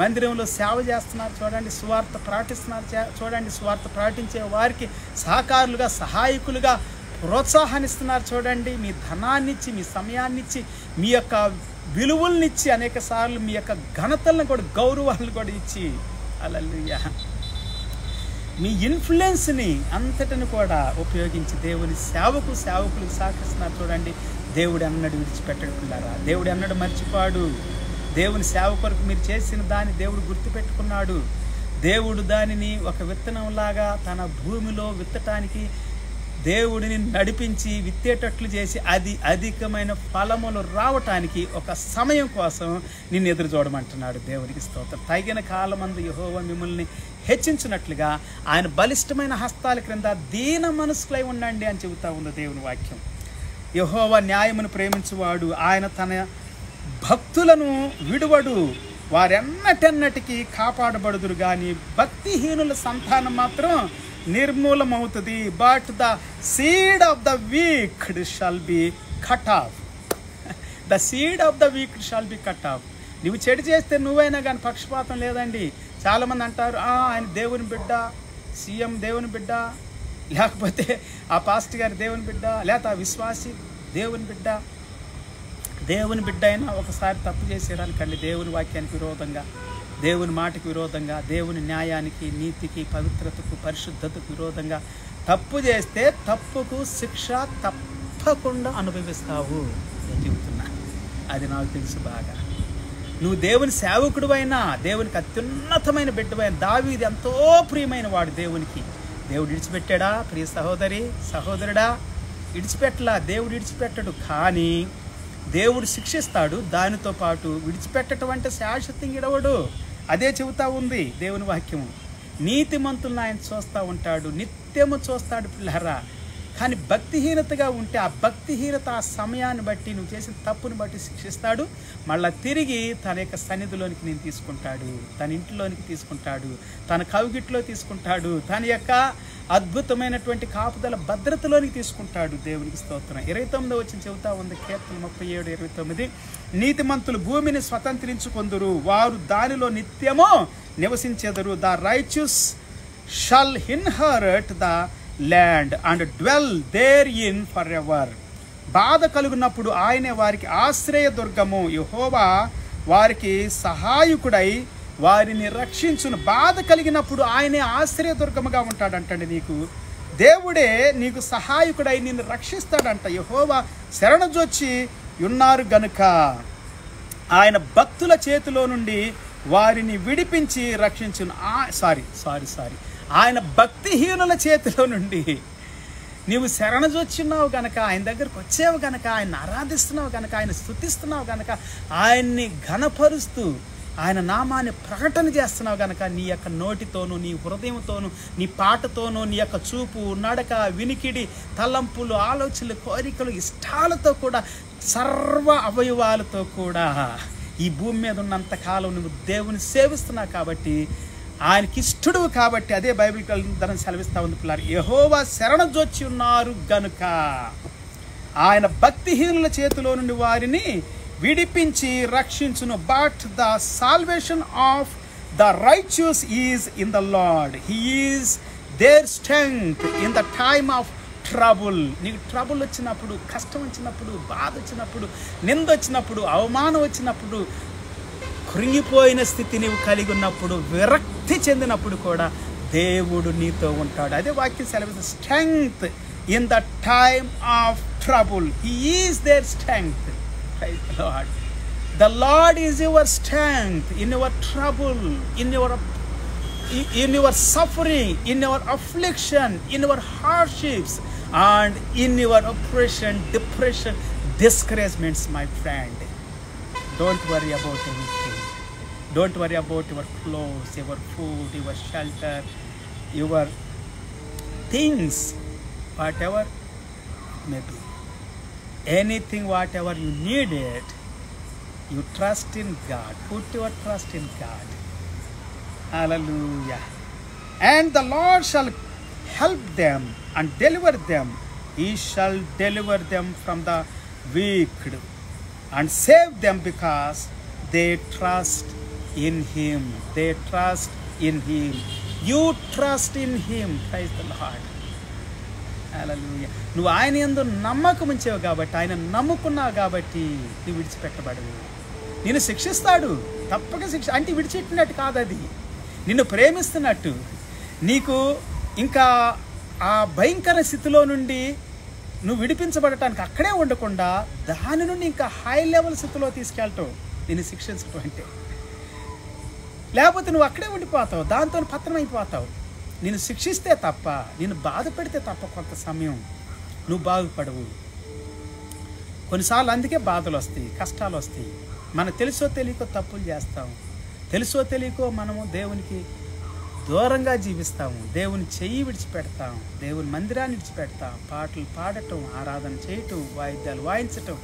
మందిరంలో సేవ చేస్తున్నారు చూడండి. సువార్త ప్రకటిస్తున్నారు చూడండి. సువార్త ప్రకటించే వారికి సహకారులుగా, సహాయకులుగా ప్రోత్సాహాన్నిస్తున్నారు చూడండి. మీ ధనాన్నిచ్చి, మీ సమయాన్నిచ్చి, మీ యొక్క విలువలనిచ్చి, అనేక సార్లు మీ యొక్క ఘనతలను కూడా, గౌరవాలను కూడా ఇచ్చి, హల్లెలూయా, మీ ఇన్ఫ్లుయెన్స్ని అంతటిని కూడా ఉపయోగించి దేవుని సేవకులకు సహకరిస్తున్నారు చూడండి. దేవుడు అన్నడు విడిచిపెట్టడు పిల్లారా. దేవుడు అన్నడు మర్చిపోడు. దేవుని సేవ కొరకు మీరు చేసిన దాన్ని దేవుడు గుర్తుపెట్టుకున్నాడు. దేవుడు దానిని ఒక విత్తనంలాగా తన భూమిలో విత్తటానికి దేవుడిని నడిపించి విత్తేటట్లు చేసి అది అధికమైన ఫలములు రావటానికి ఒక సమయం కోసం నిన్ను ఎదురు చూడమంటున్నాడు. దేవునికి స్తోత్రం. తగిన కాలమందు యెహోవా మిమ్మల్ని హెచ్చించినట్లుగా ఆయన బలిష్టమైన హస్తాల క్రింద దీన మనస్కులై ఉండండి అని చెబుతా ఉంది దేవుని వాక్యం. యెహోవా న్యాయమును ప్రేమించువాడు, ఆయన తన భక్తులను విడువడు, వారెన్నటెన్నటికీ కాపాడబడుదురు కానీ భక్తిహీనుల సంతానం మాత్రం నిర్మూలమవుతుంది. But the seed of the wicked shall be cut off. The seed of the wicked shall be cut off. నువ్వు చెడు చేస్తే నువ్వైనా కానీ పక్షపాతం లేదండి. చాలామంది అంటారు, ఆయన దేవుని బిడ్డ, సీఎం దేవుని బిడ్డ, లేకపోతే ఆ పాస్టర్ గారి దేవుని బిడ్డ, లేకపోతే ఆ విశ్వాసి దేవుని బిడ్డ. దేవుని బిడ్డ అయినా ఒకసారి తప్పు చేసేయడానికండి దేవుని వాక్యానికి విరోధంగా దేవుని మాటకి విరోధంగా, దేవుని న్యాయానికి, నీతికి, పవిత్రతకు, పరిశుద్ధతకు విరోధంగా తప్పు చేస్తే తప్పుకు శిక్ష తప్పకుండా అనుభవిస్తావు. నేను చెబుతున్నా, అది నాకు తెలుసు బాగా. నువ్వు దేవుని సేవకుడు అయినా, దేవునికి అత్యున్నతమైన బిడ్డవైన దావీదు ఎంతో ప్రియమైన వాడు దేవునికి. దేవుడు విడిచిపెట్టాడా? ప్రియ సహోదరి, సహోదరుడా, విడిచిపెట్టలా. దేవుడు విడిచిపెట్టడు, కానీ దేవుడు శిక్షిస్తాడు. దానితో పాటు విడిచిపెట్టడం అంటే శాశ్వతంగా ఇడవడు. అదే చెబుతా ఉంది దేవుని వాక్యము. నీతిమంతులను ఆయన చూస్తూ ఉంటాడు, నిత్యము చూస్తాడు పిల్లరా. కానీ భక్తిహీనతగా ఉంటే ఆ భక్తిహీనత ఆ సమయాన్ని బట్టి, నువ్వు చేసిన తప్పుని బట్టి శిక్షిస్తాడు. మళ్ళీ తిరిగి తన యొక్క సన్నిధిలోనికి నేను తీసుకుంటాడు, తన ఇంటిలోనికి తీసుకుంటాడు, తన కవిగిట్లో తీసుకుంటాడు, తన యొక్క అద్భుతమైనటువంటి కాపుదల భద్రతలోనికి తీసుకుంటాడు. దేవునికి స్తోత్రం. 29వ వచనం చెబుతా ఉంది, కీర్తన 37:29, నీతిమంతులు భూమిని స్వతంత్రించుకొందురు, వారు దానిలో నిత్యము నివసించెదరు. The righteous shall inherit the land and dwell therein for ever. బాధ కలుగునప్పుడు ఆయనే వారికి ఆశ్రయ దుర్గము, యెహోవా వారికి సహాయకుడై వారిని రక్షించును. బాధ కలిగినప్పుడు ఆయనే ఆశ్రయ దుర్గముగా ఉంటాడంటండి. నీకు దేవుడే నీకు సహాయకుడై నిన్ను రక్షిస్తాడంట. యెహోవా శరణజొచ్చి ఉన్నారు గనుక ఆయన భక్తుల చేతిలో నుండి వారిని విడిపించి రక్షించును. ఆయన భక్తిహీనుల చేతిలో నుండి నీవు శరణజొచ్చున్నావు గనక, ఆయన దగ్గరకు వచ్చావు గనక, ఆయన ఆరాధిస్తున్నావు గనక, ఆయన స్తుతిస్తున్నావు గనక, ఆయన్ని ఘనపరుస్తూ ఆయన నామాన్ని ప్రకటన చేస్తున్నావు గనక, నీ యొక్క నోటితోనూ, నీ హృదయంతోనూ, నీ పాటతోనూ, నీ యొక్క చూపు, నడక, వినికిడి, తలంపులు, ఆలోచనలు, కోరికలు, ఇష్టాలతో కూడా, సర్వ అవయవాలతో కూడా ఈ భూమి మీద ఉన్నంత కాలం నువ్వు దేవుని సేవిస్తున్నావు కాబట్టి, ఆయనకి ఇష్టడు కాబట్టి, అదే బైబిల్ గ్రంథం సెలవిస్తూ ఉంది పిల్లలు, యెహోవా శరణజొచ్చి ఉన్నారు గనుక ఆయన భక్తిహీనుల చేతిలో నుండి వారిని విడిపించి రక్షించును. But the salvation of the righteous is in the lord, he is there strength in the time of trouble. నీకు ట్రబుల్ వచ్చినప్పుడు, కష్టం వచ్చినప్పుడు, బాధ వచ్చినప్పుడు, నింద వచ్చినప్పుడు, అవమానం వచ్చినప్పుడు, కృంగిపోయిన స్థితి నీవు కలిగి ఉన్నప్పుడు, విరక్తి చెందినప్పుడు కూడా దేవుడు నీతో ఉంటాడు. అదే వాక్యం సెలవిస్తుంది, strength in the time of trouble, he is there strength. Praise the Lord. The Lord is your strength in your trouble, in your suffering, in your affliction, in your hardships, and in your oppression, depression, discouragements, my friend. Don't worry about anything. Don't worry about your clothes, your food, your shelter, your things, whatever it may be. Anything, whatever you need it, you trust in God. Put your trust in God. Hallelujah. And the Lord shall help them and deliver them. He shall deliver them from the wicked and save them because they trust in Him. They trust in Him. You trust in Him. Praise the Lord. హల్లెలూయా. నువ్వు ఆయన యందు నమ్మకం ఉంచావు కాబట్టి, ఆయన నమ్ముకున్నావు కాబట్టి నువ్వు విడిచిపెట్టబడవు. నిన్ను శిక్షిస్తాడు, తప్పక శిక్ష అంటే విడిచిపెట్టినట్టు కాదు, అది నిన్ను ప్రేమిస్తున్నట్టు. నీకు ఇంకా ఆ భయంకర స్థితిలో నుండి నువ్వు విడిపించబడటానికి అక్కడే ఉండకుండా దాని నుండి ఇంకా హై లెవెల్ స్థితిలో తీసుకెళ్ళటం నిన్ను శిక్షించటం అంటే. లేకపోతే నువ్వు అక్కడే ఉండిపోతావు, దాంతో పతనమైపోతావు. నిన్ను శిక్షిస్తే తప్ప, నిన్ను బాధ పెడితే తప్ప కొంత సమయం నువ్వు బాగుపడవు. కొన్నిసార్లు అందుకే బాధలు వస్తాయి, కష్టాలు వస్తాయి. మనం తెలుసో తెలియకో తప్పులు చేస్తాము, తెలుసో తెలియకో మనము దేవునికి దూరంగా జీవిస్తాము, దేవుని చెయ్యి విడిచిపెడతాం, దేవుని మందిరాన్ని విడిచిపెడతాం, పాటలు పాడటం, ఆరాధన చేయటం, వాయిద్యాలు వాయించటం,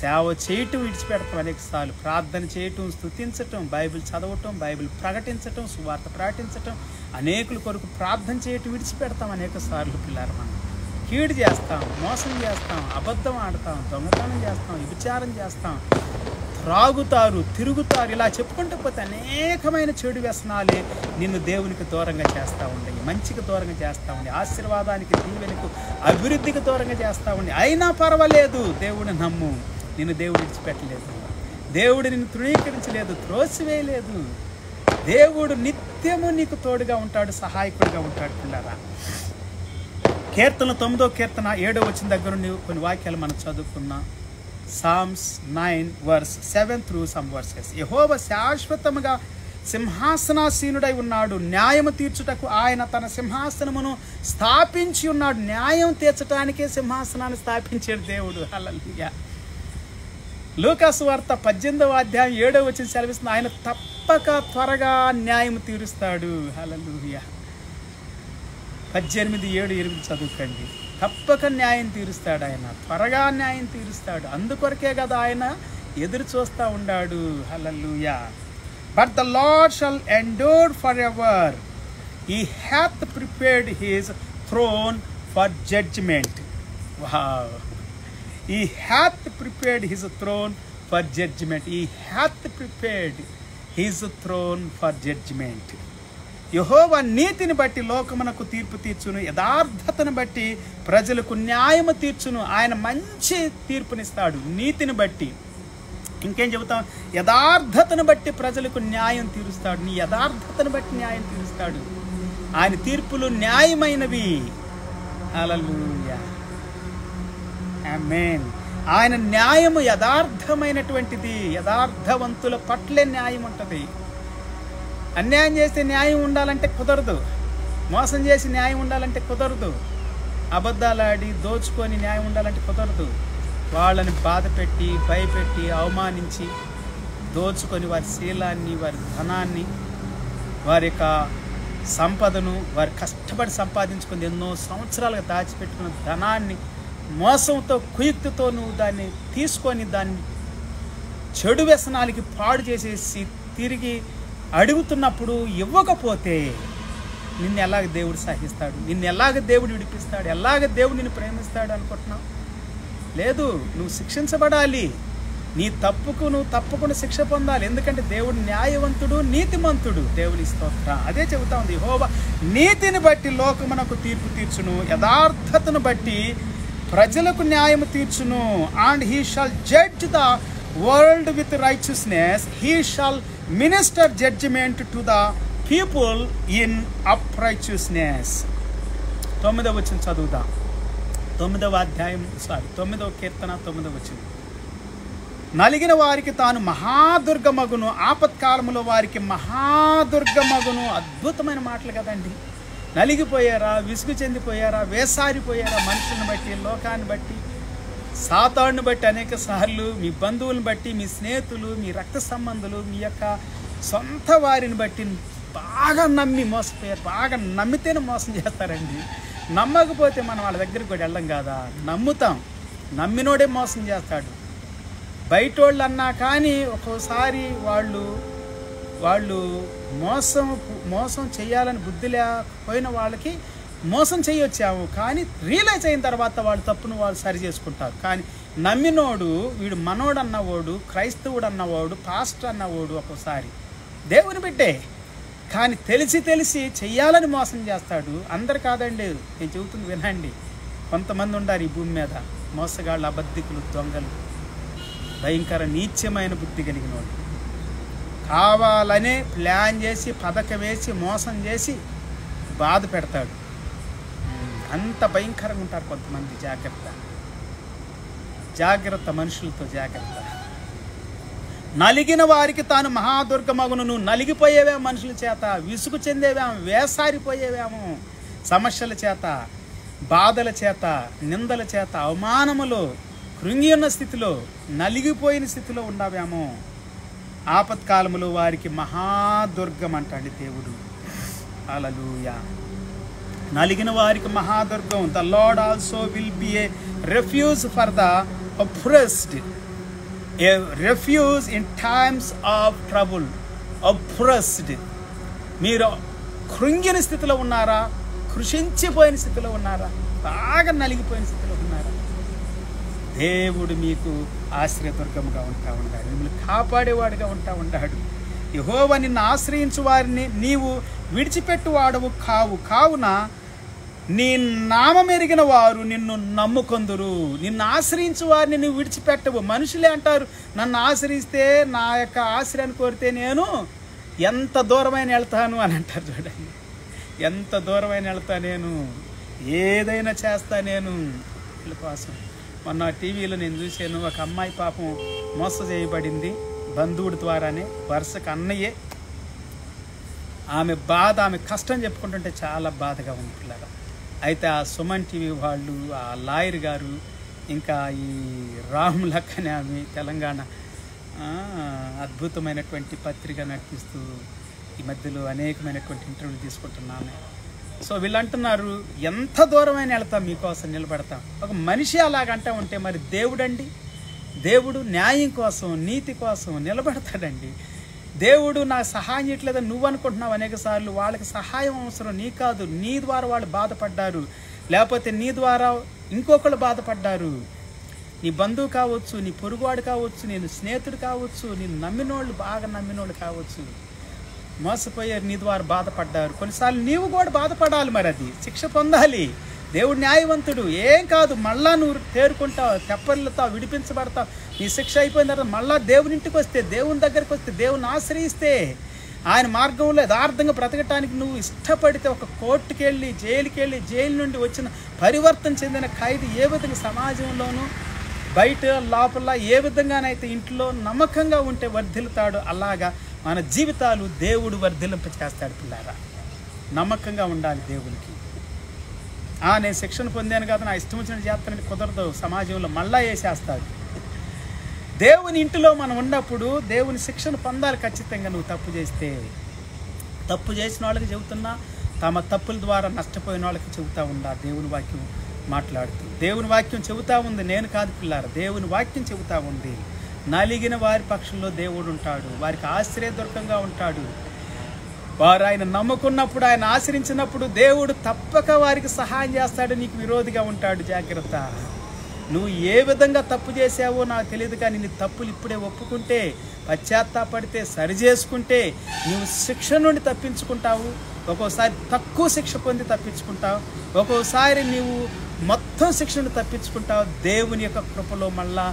సేవ చేయటం విడిచిపెడతాం. అనేకసార్లు ప్రార్థన చేయటం, స్తుతించటం, బైబిల్ చదవటం, బైబిల్ ప్రకటించటం, సువార్త ప్రకటించటం, అనేకుల కొరకు ప్రార్థన చేయటం విడిచిపెడతాం. అనేక సార్లు పిల్లలు మనం కీడు చేస్తాం, మోసం చేస్తాం, అబద్ధం ఆడతాం, దొంగతనం చేస్తాం, వ్యభిచారం చేస్తాం, త్రాగుతారు, తిరుగుతారు. ఇలా చెప్పుకుంటూ పోతే అనేకమైన చెడు వ్యసనాలే నిన్ను దేవునికి దూరంగా చేస్తూ ఉన్నాయి, మంచికి దూరంగా చేస్తూ ఉంది, ఆశీర్వాదానికి, దీవెనకు, అభివృద్ధికి దూరంగా చేస్తూ ఉంది. అయినా పర్వాలేదు, దేవుడిని నమ్ము. నిన్ను దేవుడు విడిచిపెట్టలేదు, దేవుడు నిన్ను తృణీకరించలేదు, త్రోసివేయలేదు. దేవుడు నిత్యము నీకు తోడుగా ఉంటాడు, సహాయకుడిగా ఉంటాడు పిల్లరా. కీర్తన 9వ కీర్తన 7వ వచనం దగ్గర నుండి కొన్ని వాక్యాలు మనం చదువుకున్నాం. Psalms 9 verse 7 through some verses. యెహోవా శాశ్వతముగా సింహాసనాసీనుడై ఉన్నాడు, న్యాయము తీర్చుటకు ఆయన తన సింహాసనమును స్థాపించి ఉన్నాడు. న్యాయం తీర్చడానికే సింహాసనాన్ని స్థాపించాడు దేవుడు. హల్లెలూయా. లూకాసు వార్త 18వ అధ్యాయం 7వ వచనం సెలవిస్తుంది, ఆయన తప్పక త్వరగా న్యాయం తీరుస్తాడు. హల్లెలూయా. 18:7-8 చదువుకండి. తప్పక న్యాయం తీరుస్తాడు, ఆయన త్వరగా న్యాయం తీరుస్తాడు. అందుకొరకే కదా ఆయన ఎదురు చూస్తూ ఉన్నాడు. హల్లెలూయా. But the Lord shall endure forever. He hath prepared his throne for judgment. Wow. He hath prepared his throne for judgment. He hath prepared his throne for judgment. యెహోవా నీతిని బట్టి లోకమునకు తీర్పు తీర్చును, యథార్థతను బట్టి ప్రజలకు న్యాయము తీర్చును. ఆయన మంచి తీర్పునిస్తాడు నీతిని బట్టి. ఇంకేం చెబుతాం? యథార్థతను బట్టి ప్రజలకు న్యాయం తీరుస్తాడు. నీ యథార్థతను బట్టి న్యాయం తీరుస్తాడు. ఆయన తీర్పులు న్యాయమైనవి. హల్లెలూయా. ఆమేన్. ఆయన న్యాయము యథార్థమైనటువంటిది. యథార్థవంతుల పట్లే న్యాయం ఉంటుంది. అన్యాయం చేస్తే న్యాయం ఉండాలంటే కుదరదు. మోసం చేసి న్యాయం ఉండాలంటే కుదరదు. అబద్ధాలాడి దోచుకొని న్యాయం ఉండాలంటే కుదరదు. వాళ్ళని బాధ పెట్టి, భయపెట్టి, అవమానించి, దోచుకొని వారి శీలాన్ని, వారి ధనాన్ని, వారి యొక్క సంపదను, వారి కష్టపడి సంపాదించుకుని ఎన్నో సంవత్సరాలుగా దాచిపెట్టుకున్న ధనాన్ని మోసంతో, కుయుక్తితో నువ్వు దాన్ని తీసుకొని దాన్ని చెడు వ్యసనాలకి పాడు చేసేసి తిరిగి అడుగుతున్నప్పుడు ఇవ్వకపోతే నిన్ను ఎలాగ దేవుడు సహిస్తాడు? నిన్ను ఎలాగ దేవుడు విడిపిస్తాడు? ఎలాగ దేవుడు నిన్ను ప్రేమిస్తాడు అనుకుంటున్నావు? లేదు, నువ్వు శిక్షించబడాలి. నీ తప్పుకు నువ్వు తప్పకుండా శిక్ష పొందాలి. ఎందుకంటే దేవుడు న్యాయవంతుడు, నీతిమంతుడు. దేవుని స్తోత్రం. అదే చెబుతా ఉంది, యెహోవా నీతిని బట్టి లోకమునకు తీర్పు తీర్చును, యథార్థతను బట్టి ప్రజలకు న్యాయము తీర్చును. And he shall judge the world with righteousness. He shall minister judgment to the people in uprightness. 9వ వచనం చదువుదాం. 9వ కీర్తన 9వ వచనం. నలిగిన వారికి తాను మహాదుర్గమగును, ఆపత్కాలములో వారికి మహాదుర్గమగును. అద్భుతమైన మాటలు కదండి. నలిగిపోయారా, విసుగు చెందిపోయారా, వేసారిపోయారా? మనుషులను బట్టి, లోకాన్ని బట్టి, సాతాను బట్టి, అనేక సార్లు మీ బంధువులను బట్టి, మీ స్నేహితులు, మీ రక్త సంబంధులు, మీ యొక్క సొంత వారిని బట్టి బాగా నమ్మి మోసపోయారు. బాగా నమ్మితేనే మోసం చేస్తారండి. నమ్మకపోతే మనం వాళ్ళ దగ్గరికి కూడా వెళ్ళం కదా. నమ్ముతాం. నమ్మినోడే మోసం చేస్తాడు. బయటోళ్ళు అన్నా కానీ ఒక్కోసారి వాళ్ళు మోసం చేయాలని బుద్ధి లేకపోయిన వాళ్ళకి మోసం చేయొచ్చాము. కానీ రియలైజ్ అయిన తర్వాత వాళ్ళ తప్పును వాళ్ళు సరి చేసుకుంటారు. కానీ నమ్మినోడు, వీడు మనోడు అన్నవాడు, క్రైస్తవుడు అన్నవాడు, పాస్టర్ అన్నవాడు ఒక్కోసారి దేవుని బిడ్డే, కానీ తెలిసి చెయ్యాలని మోసం చేస్తాడు. అందరు కాదండి, నేను చెబుతుంది వినండి. కొంతమంది ఉండారు ఈ భూమి మీద, మోసగాళ్ళు, అబద్ధికులు, దొంగలు, భయంకర నీచమైన బుద్ధి కలిగిన వాళ్ళు. కావాలనే ప్లాన్ చేసి, పథకం వేసి, మోసం చేసి బాధ పెడతాడు. అంత భయంకరంగా ఉంటారు కొంతమంది. జాగ్రత్త మనుషులతో జాగ్రత్త. నలిగిన వారికి తాను మహాదుర్గమగును. నువ్వు నలిగిపోయేవేమో మనుషుల చేత, విసుగు చెందేవేమో, వేసారిపోయేవేమో, సమస్యల చేత, బాధల చేత, నిందల చేత, అవమానములు, కృంగి ఉన్న స్థితిలో, నలిగిపోయిన స్థితిలో ఉండవేమో. ఆపత్కాలములో వారికి మహాదుర్గం అంటాడు దేవుడు. హల్లెలూయా. నలిగిన వారికి మహాదుర్గం. The Lord also will be a refuge for the oppressed, a refuge in times of trouble. Oppressed, మీరు కృంగిన స్థితిలో ఉన్నారా? కృషించిపోయిన స్థితిలో ఉన్నారా? బాగా నలిగిపోయిన స్థితిలో ఉన్నారా? దేవుడు మీకు ఆశ్రయదుర్గముగా ఉంటా ఉన్నాడు. మిమ్మల్ని కాపాడేవాడుగా ఉంటా ఉన్నాడు. యెహోవా నిన్ను ఆశ్రయించు వారిని నీవు విడిచిపెట్టువాడవు కావు. కావున నీ నామమెరిగిన వారు నిన్ను నమ్ముకొందురు. నిన్ను ఆశ్రయించు వారిని నువ్వు విడిచిపెట్టవు. మనుషులే అంటారు, నన్ను ఆశ్రయిస్తే, నా యొక్క ఆశ్రయాన్ని కోరితే నేను ఎంత దూరమైన వెళ్తాను అని అంటారు చూడండి. ఎంత దూరమైన వెళ్తా, నేను ఏదైనా చేస్తా నేను వీళ్ళ కోసం. మొన్న టీవీలో నేను చూశాను, ఒక అమ్మాయి పాపం మోసం చేయబడింది బంధువుడి ద్వారానే, వరుసకు అన్నయ్యే. ఆమె బాధ, ఆమె కష్టం చెప్పుకుంటుంటే చాలా బాధగా ఉంది పిల్లగా. అయితే ఆ సుమన్ టీవీ వాళ్ళు, ఆ లాయర్ గారు, ఇంకా ఈ రాములక్క అనే ఆమె తెలంగాణ అద్భుతమైనటువంటి పత్రిక నడిపిస్తూ ఈ మధ్యలో అనేకమైనటువంటి ఇంటర్వ్యూలు తీసుకుంటున్నాను. సో వీళ్ళు అంటున్నారు, ఎంత దూరమైన వెళ్తాం మీకోసం నిలబడతాం. ఒక మనిషి అలాగంటా ఉంటే మరి దేవుడండి, దేవుడు న్యాయం కోసం నీతి కోసం నిలబడతాడండి. దేవుడు నాకు సహాయం చేయట్లేదని నువ్వు అనుకుంటున్నావు అనేక సార్లు. వాళ్ళకి సహాయం అవసరం, నీ కాదు. నీ ద్వారా వాళ్ళు బాధపడ్డారు, లేకపోతే నీ ద్వారా ఇంకొకళ్ళు బాధపడ్డారు. నీ బంధువు కావచ్చు, నీ పొరుగువాడు కావచ్చు, నేను స్నేహితుడు కావచ్చు, నేను నమ్మినోళ్ళు, బాగా నమ్మినోళ్ళు కావచ్చు, మోసపోయారు, నీ ద్వారా బాధపడ్డారు. కొన్నిసార్లు నీవు కూడా బాధపడాలి, మరి అది శిక్ష పొందాలి. దేవుడు న్యాయవంతుడు, ఏం కాదు, మళ్ళా నువ్వు తేరుకుంటావు, తెప్పర్లతో విడిపించబడతావు. నీ శిక్ష అయిపోయిన తర్వాత మళ్ళా దేవుని ఇంటికి వస్తే, దేవుని దగ్గరికి వస్తే, దేవుని ఆశ్రయిస్తే, ఆయన మార్గంలో యథార్థంగా బ్రతకటానికి నువ్వు ఇష్టపడితే, ఒక కోర్టుకి వెళ్ళి జైలుకి వెళ్ళి జైలు నుండి వచ్చిన పరివర్తన చెందిన ఖైదీ ఏ విధంగా సమాజంలోనూ బయట లోపల ఏ విధంగానైతే ఇంట్లో నమ్మకంగా ఉంటే వర్ధిల్లుతాడు, అలాగా మన జీవితాలు దేవుడు వర్ధిల్లింప చేస్తాడు పిల్లారా. నమ్మకంగా ఉండాలి దేవునికి. నేను శిక్షణ పొందాను కదా, నా ఇష్టం వచ్చినట్టు చేస్తానంటే కుదరదు, సమాజంలో మళ్ళా వేసేస్తాడు. దేవుని ఇంటిలో మనం ఉన్నప్పుడు దేవుని శిక్షణ పొందాలి ఖచ్చితంగా. నువ్వు తప్పు చేస్తే, తప్పు చేసిన వాళ్ళకి చెబుతున్నా, తమ తప్పుల ద్వారా నష్టపోయిన వాళ్ళకి చెబుతూ ఉందా దేవుని వాక్యం మాట్లాడుతూ. దేవుని వాక్యం చెబుతూ ఉంది, నేను కాదు పిల్లారా, దేవుని వాక్యం చెబుతూ ఉంది. నలిగిన వారి పక్షంలో దేవుడు ఉంటాడు, వారికి ఆశ్రయదుర్గంగా ఉంటాడు. వారు ఆయన నమ్ముకున్నప్పుడు, ఆయన ఆశ్రయించినప్పుడు దేవుడు తప్పక వారికి సహాయం చేస్తాడు. నీకు విరోధిగా ఉంటాడు, జాగ్రత్త. నువ్వు ఏ విధంగా తప్పు చేసావో నాకు తెలియదు, కానీ నీ తప్పులు ఇప్పుడే ఒప్పుకుంటే, పశ్చాత్తాపడితే, సరి చేసుకుంటే నువ్వు శిక్ష నుండి తప్పించుకుంటావు. ఒక్కోసారి తక్కువ శిక్ష పొంది తప్పించుకుంటావు, ఒక్కోసారి నువ్వు మొత్తం శిక్షను తప్పించుకుంటావు. దేవుని యొక్క కృపలో మళ్ళా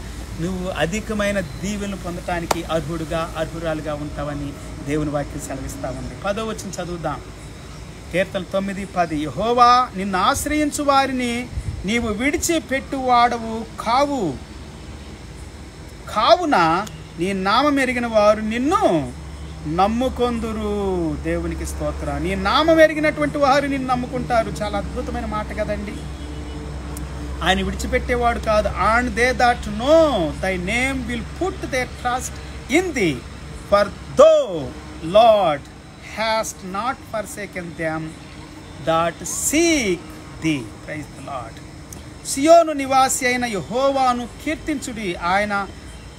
నువ్వు అధికమైన దీవెనలు పొందటానికి అర్హురాలుగా ఉంటావని దేవుని వాక్యం సెలవిస్తా ఉంది. 10వ వచనం చదువుదాం. కీర్తన 9:10. యెహోవా, నిన్ను ఆశ్రయించు వారిని నీవు విడిచిపెట్టువాడవు కావు, కావున నీ నామం ఎరిగిన వారు నిన్ను నమ్ముకొందురు. దేవునికి స్తోత్రం. నీ నామం ఎరిగినటువంటి వారు నిన్ను నమ్ముకుంటారు. చాలా అద్భుతమైన మాట కదండి. ఆయన విడిచిపెట్టేవాడు కాదు. And they that know thy name will put their trust in thee, for thou Lord hast not forsaken them that seek thee. Praise the Lord. సియోను నివాసి అయిన యెహోవాను కీర్తించుడి, ఆయన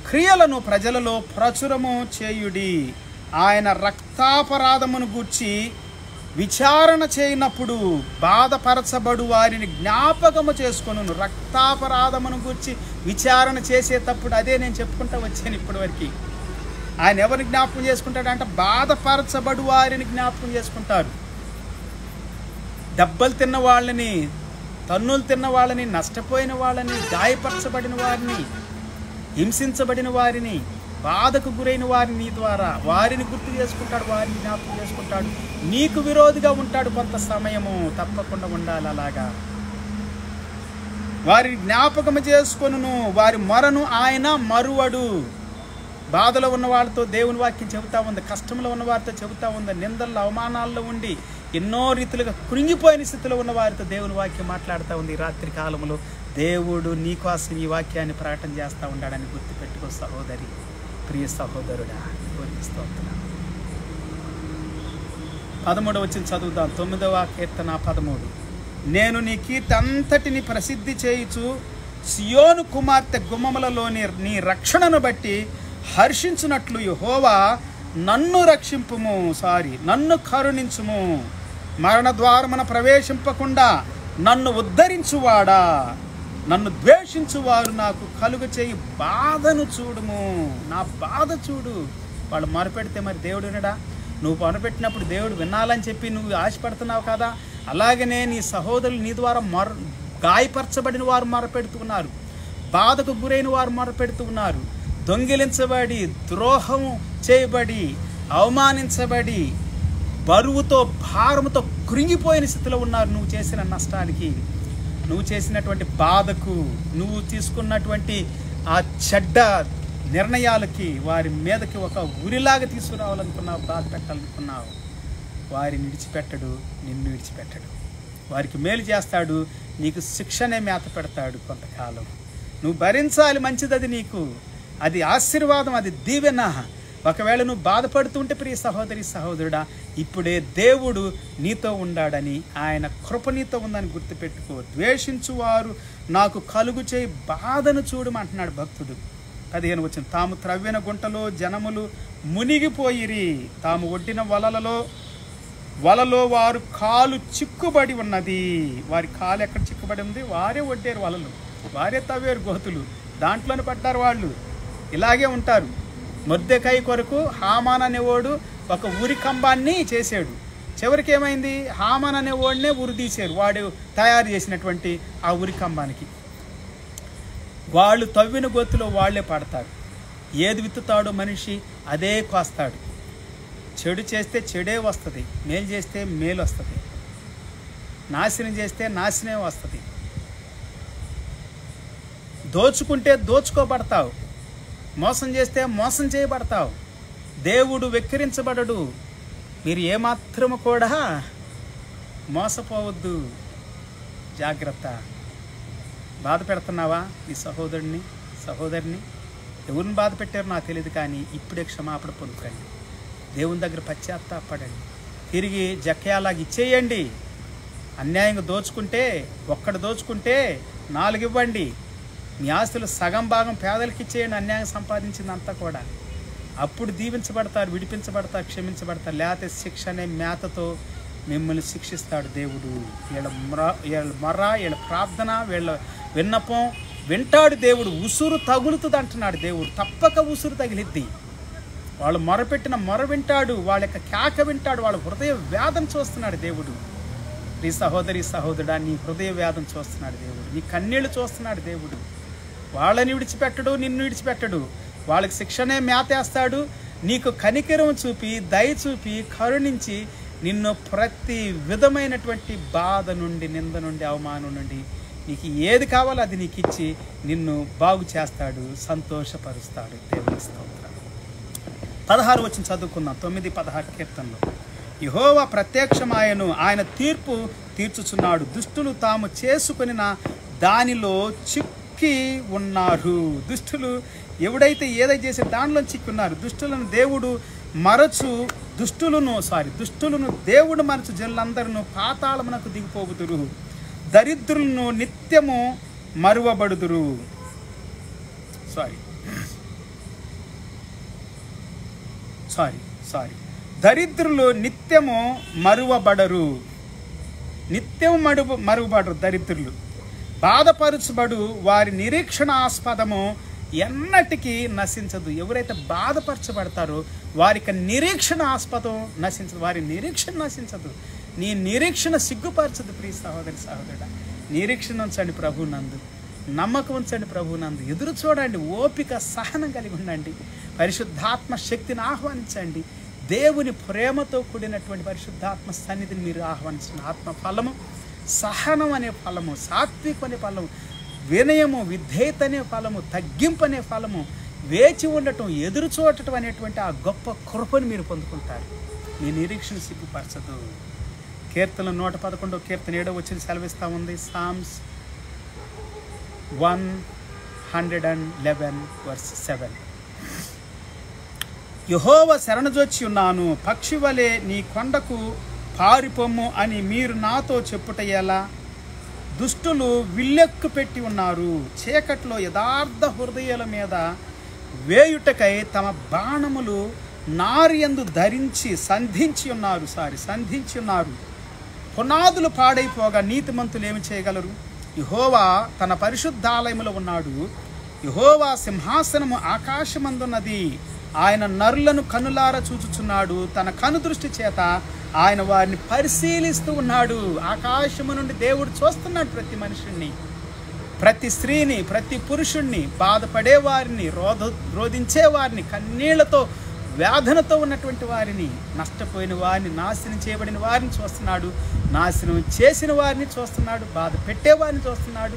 క్రియలను ప్రజలలో ప్రచురము చేయుడి. ఆయన రక్తాపరాధమును గూర్చి విచారణ చేయనప్పుడు బాధపరచబడు వారిని జ్ఞాపకము చేసుకొనును. రక్తాపరాధమును గూర్చి విచారణ చేసేటప్పుడు అదే నేను చెప్పుకుంటా వచ్చాను ఇప్పటి వరకు. ఆయన ఎవరిని జ్ఞాపకం చేసుకుంటాడంటే బాధపరచబడు వారిని జ్ఞాపకం చేసుకుంటారు. దెబ్బలు తిన్న వాళ్ళని, తన్నులు తిన్న వాళ్ళని, నష్టపోయిన వాళ్ళని, గాయపరచబడిన వారిని, హింసించబడిన వారిని, బాధకు గురైన వారిని ద్వారా వారిని గుర్తు చేసుకుంటాడు, వారిని జ్ఞాపకం చేసుకుంటాడు. నీకు విరోధిగా ఉంటాడు కొంత సమయము, తప్పకుండా ఉండాలి అలాగా. వారిని జ్ఞాపకము చేసుకొనును, వారి మొరను ఆయన మరువడు. బాధలో ఉన్న వాళ్ళతో దేవుని వాక్యం చెబుతా ఉంది, కష్టంలో ఉన్న వారితో చెబుతా ఉంది, నిందల్లో అవమానాల్లో ఉండి ఎన్నో రీతిలుగా కృంగిపోయిన స్థితిలో ఉన్న వారితో దేవుని వాక్యం మాట్లాడుతూ ఉంది. రాత్రి కాలంలో దేవుడు నీకోసం ఈ వాక్యాన్ని ప్రకటన చేస్తూ ఉన్నాడని గుర్తుపెట్టుకో సహోదరి, ప్రియ సహోదరుడా. స్తోత్రం. 13వ వచనం చదువుదాం. 9వ కీర్తన 13. నేను నీ కీర్తి అంతటిని ప్రసిద్ధి చేయుచు సియోను కుమార్తె గుమ్మములలోని నీ రక్షణను బట్టి హర్షించున్నట్లు యెహోవా నన్ను కరుణించుము. మరణ ద్వారమున ప్రవేశింపకుండా నన్ను ఉద్ధరించువాడా, నన్ను ద్వేషించువారు నాకు కలుగ చేయి బాధను చూడుము. నా బాధ చూడు. వాళ్ళు మొరపెడితే మరి దేవుడు వినడా? నువ్వు మొరపెట్టినప్పుడు దేవుడు వినాలని చెప్పి నువ్వు ఆశపడుతున్నావు కదా. అలాగనే నీ సహోదరులు నీ ద్వారా గాయపరచబడిన వారు మొరపెడుతున్నారు, బాధకు గురైన వారు మొరపెడుతున్నారు, దొంగిలించబడి, ద్రోహం చేయబడి, అవమానించబడి బరువుతో భారముతో కృంగిపోయిన స్థితిలో ఉన్నారు. నువ్వు చేసిన నష్టానికి, నువ్వు చేసినటువంటి బాధకు, నువ్వు తీసుకున్నటువంటి ఆ చెడ్డ నిర్ణయాలకి వారి మీదకి ఒక ఉరిలాగా తీసుకురావాలనుకున్నావు, బాధ పెట్టాలనుకున్నావు. వారిని విడిచిపెట్టడు, నిన్ను విడిచిపెట్టడు. వారికి మేలు చేస్తాడు, నీకు శిక్షనే మేత పెడతాడు కొంతకాలం. నువ్వు భరించాలి, మంచిది అది నీకు, అది ఆశీర్వాదం, అది దీవెన. ఒకవేళ నువ్వు బాధపడుతుంటే ప్రియ సహోదరి సహోదరుడా, ఇప్పుడే దేవుడు నీతో ఉండాడని, ఆయన కృప నీతో ఉందని గుర్తుపెట్టుకో. ద్వేషించువారు నాకు కలుగు చేయి బాధను చూడమంటున్నాడు భక్తుడు. 15 వచ్చిన, తాము త్రవ్విన గుంటలో జనములు మునిగిపోయిరి, తాము ఒడ్డిన వలలో వారు కాలు చిక్కుబడి ఉన్నది. వారి కాలు ఎక్కడ చిక్కుబడి ఉంది? వారే ఒడ్డారు వలలు, వారే తవ్వారు గోతులు, దాంట్లోనే పడ్డారు వాళ్ళు. ఇలాగే ఉంటారు. మొర్దెకై కొరకు హామాన్ అనేవాడు ఒక ఉరి కంబాన్ని చేశాడు. చివరికి ఏమైంది? హామాన్ అనేవాడినే ఉరి తీశారు, వాడు తయారు చేసినటువంటి ఆ ఉరి కంబానికి. వాళ్ళు తవ్విన గొత్తులో వాళ్లే పడతారు. ఏది విత్తుతాడో మనిషి అదే కోస్తాడు. చెడు చేస్తే చెడే వస్తుంది, మేలు చేస్తే మేలు వస్తుంది, నాశనం చేస్తే నాశనం వస్తుంది. దోచుకుంటే దోచుకోబడతావు, మోసం చేస్తే మోసం చేయబడతావు. దేవుడు వెక్కిరించబడడు. మీరు ఏమాత్రము కూడా మోసపోవద్దు, జాగ్రత్త. బాధ పెడుతున్నావా నీ సహోదరిని? ఎవరిని బాధ పెట్టారో నాకు తెలియదు, కానీ ఇప్పుడే క్షమాపణ పొందుకోండి. దేవుని దగ్గర పశ్చాత్తాపడండి. తిరిగి జక్కయాలాగా ఇచ్చేయండి. అన్యాయంగా దోచుకుంటే, ఒక్కడు దోచుకుంటే 4 ఇవ్వండి. మీ ఆస్తులు సగం భాగం పేదలకు ఇచ్చేయండి, అన్యాయం సంపాదించిందంతా కూడా. అప్పుడు దీవించబడతారు, విడిపించబడతారు, క్షమించబడతారు. లేకపోతే శిక్ష అనే మేతతో మిమ్మల్ని శిక్షిస్తాడు దేవుడు. వీళ్ళ మొర, వీళ్ళ ప్రార్థన, వీళ్ళ విన్నపం వింటాడు దేవుడు. ఉసురు తగులుతుంది అంటున్నాడు దేవుడు. తప్పక ఉసురు తగిలిద్ది. వాళ్ళు మొరపెట్టిన మొర వింటాడు, వాళ్ళ యొక్క కేక వింటాడు, వాళ్ళ హృదయ వేదన చూస్తున్నాడు దేవుడు. నీ సహోదరుడా, నీ హృదయ వేదన చూస్తున్నాడు దేవుడు, నీ కన్నీళ్లు చూస్తున్నాడు దేవుడు. వాళ్ళని విడిచిపెట్టడు, నిన్ను విడిచిపెట్టడు. వాళ్ళకి శిక్షనే మేతేస్తాడు. నీకు కనికరం చూపి, దయ చూపి, కరుణించి నిన్ను ప్రతి విధమైనటువంటి బాధ నుండి, నింద నుండి, అవమానం నుండి నీకు ఏది కావాలో అది నీకు ఇచ్చి నిన్ను బాగు చేస్తాడు, సంతోషపరుస్తాడు. దేవుని స్తోత్రం. 16 వచ్చిన చదువుకుందాం. 9-16 కీర్తనలో, యెహోవా ప్రత్యక్షమాయను, ఆయన తీర్పు తీర్చుచున్నాడు. దుష్టులు తాము చేసుకొనిన దానిలో చిక్కి ఉన్నారు. దుష్టులు ఎవడైతే ఏదైతే చేసే దానిలో చిక్కి ఉన్నారు. దుష్టులను దేవుడు మరచు, దుష్టులను దేవుడు మరచు జనులందరూ పాతాళమునకు దిగిపోవుదురు. దరిద్రులను నిత్యము మరువబడుదురు. దరిద్రులు నిత్యము మరువబడరు. దరిద్రులు బాధపరచబడు వారి నిరీక్షణాస్పదము ఎన్నటికీ నశించదు. ఎవరైతే బాధపరచబడతారో వారికి నిరీక్షణాస్పదం నశించదు, వారి నిరీక్షణ నశించదు. నీ నిరీక్షణ సిగ్గుపరచదు. ప్రియ సహోదరుడా, నిరీక్షణ ఉంచండి ప్రభునందు, నమ్మకం ఉంచండి ప్రభునందు. ఎదురు చూడండి, ఓపిక సహనం కలిగి ఉండండి. పరిశుద్ధాత్మ శక్తిని ఆహ్వానించండి. దేవుని ప్రేమతో కూడినటువంటి పరిశుద్ధాత్మ సన్నిధిని మీరు ఆహ్వానించండి. ఆత్మ ఫలము సహనం అనే ఫలము, సాత్వికం అనే ఫలము, వినయము, విధేయత అనే ఫలము, తగ్గింపు అనే ఫలము, వేచి ఉండటం, ఎదురు చూడటం అనేటువంటి ఆ గొప్ప కృపను మీరు పొందుకుంటారు. మీ నిరీక్షణ సిగ్గుపరచదు. కీర్తన 111 కీర్తన 7 వచ్చిన సెలవిస్తూ ఉంది. సామ్స్ 111:7. యెహోవా శరణజొచ్చి ఉన్నాను, పక్షి వలె నీ కొండకు పారిపొమ్ము అని మీరు నాతో చెప్పుట ఎలా? దుష్టులు విల్లెక్కు పెట్టి ఉన్నారు, చీకట్లో యథార్థ హృదయాల మీద వేయుటకై తమ బాణములు నారియందు ధరించి సంధించి ఉన్నారు. పునాదులు పాడైపోగా నీతిమంతులు ఏమి చేయగలరు? యెహోవా తన పరిశుద్ధాలయములో ఉన్నాడు. యెహోవా సింహాసనము ఆకాశమందున్నది. ఆయన నరులను కనులారా చూచుచున్నాడు. తన కనుదృష్టి చేత ఆయన వారిని పరిశీలిస్తూ ఉన్నాడు. ఆకాశము నుండి దేవుడు చూస్తున్నాడు ప్రతి మనుషుణ్ణి, ప్రతి స్త్రీని, ప్రతి పురుషుణ్ణి, బాధపడే వారిని, రోధించే వారిని, కన్నీళ్లతో వేదనతో ఉన్నటువంటి వారిని, నష్టపోయిన వారిని, నాశనం చేయబడిన వారిని చూస్తున్నాడు, నాశనం చేసిన వారిని చూస్తున్నాడు, బాధ పెట్టేవారిని చూస్తున్నాడు,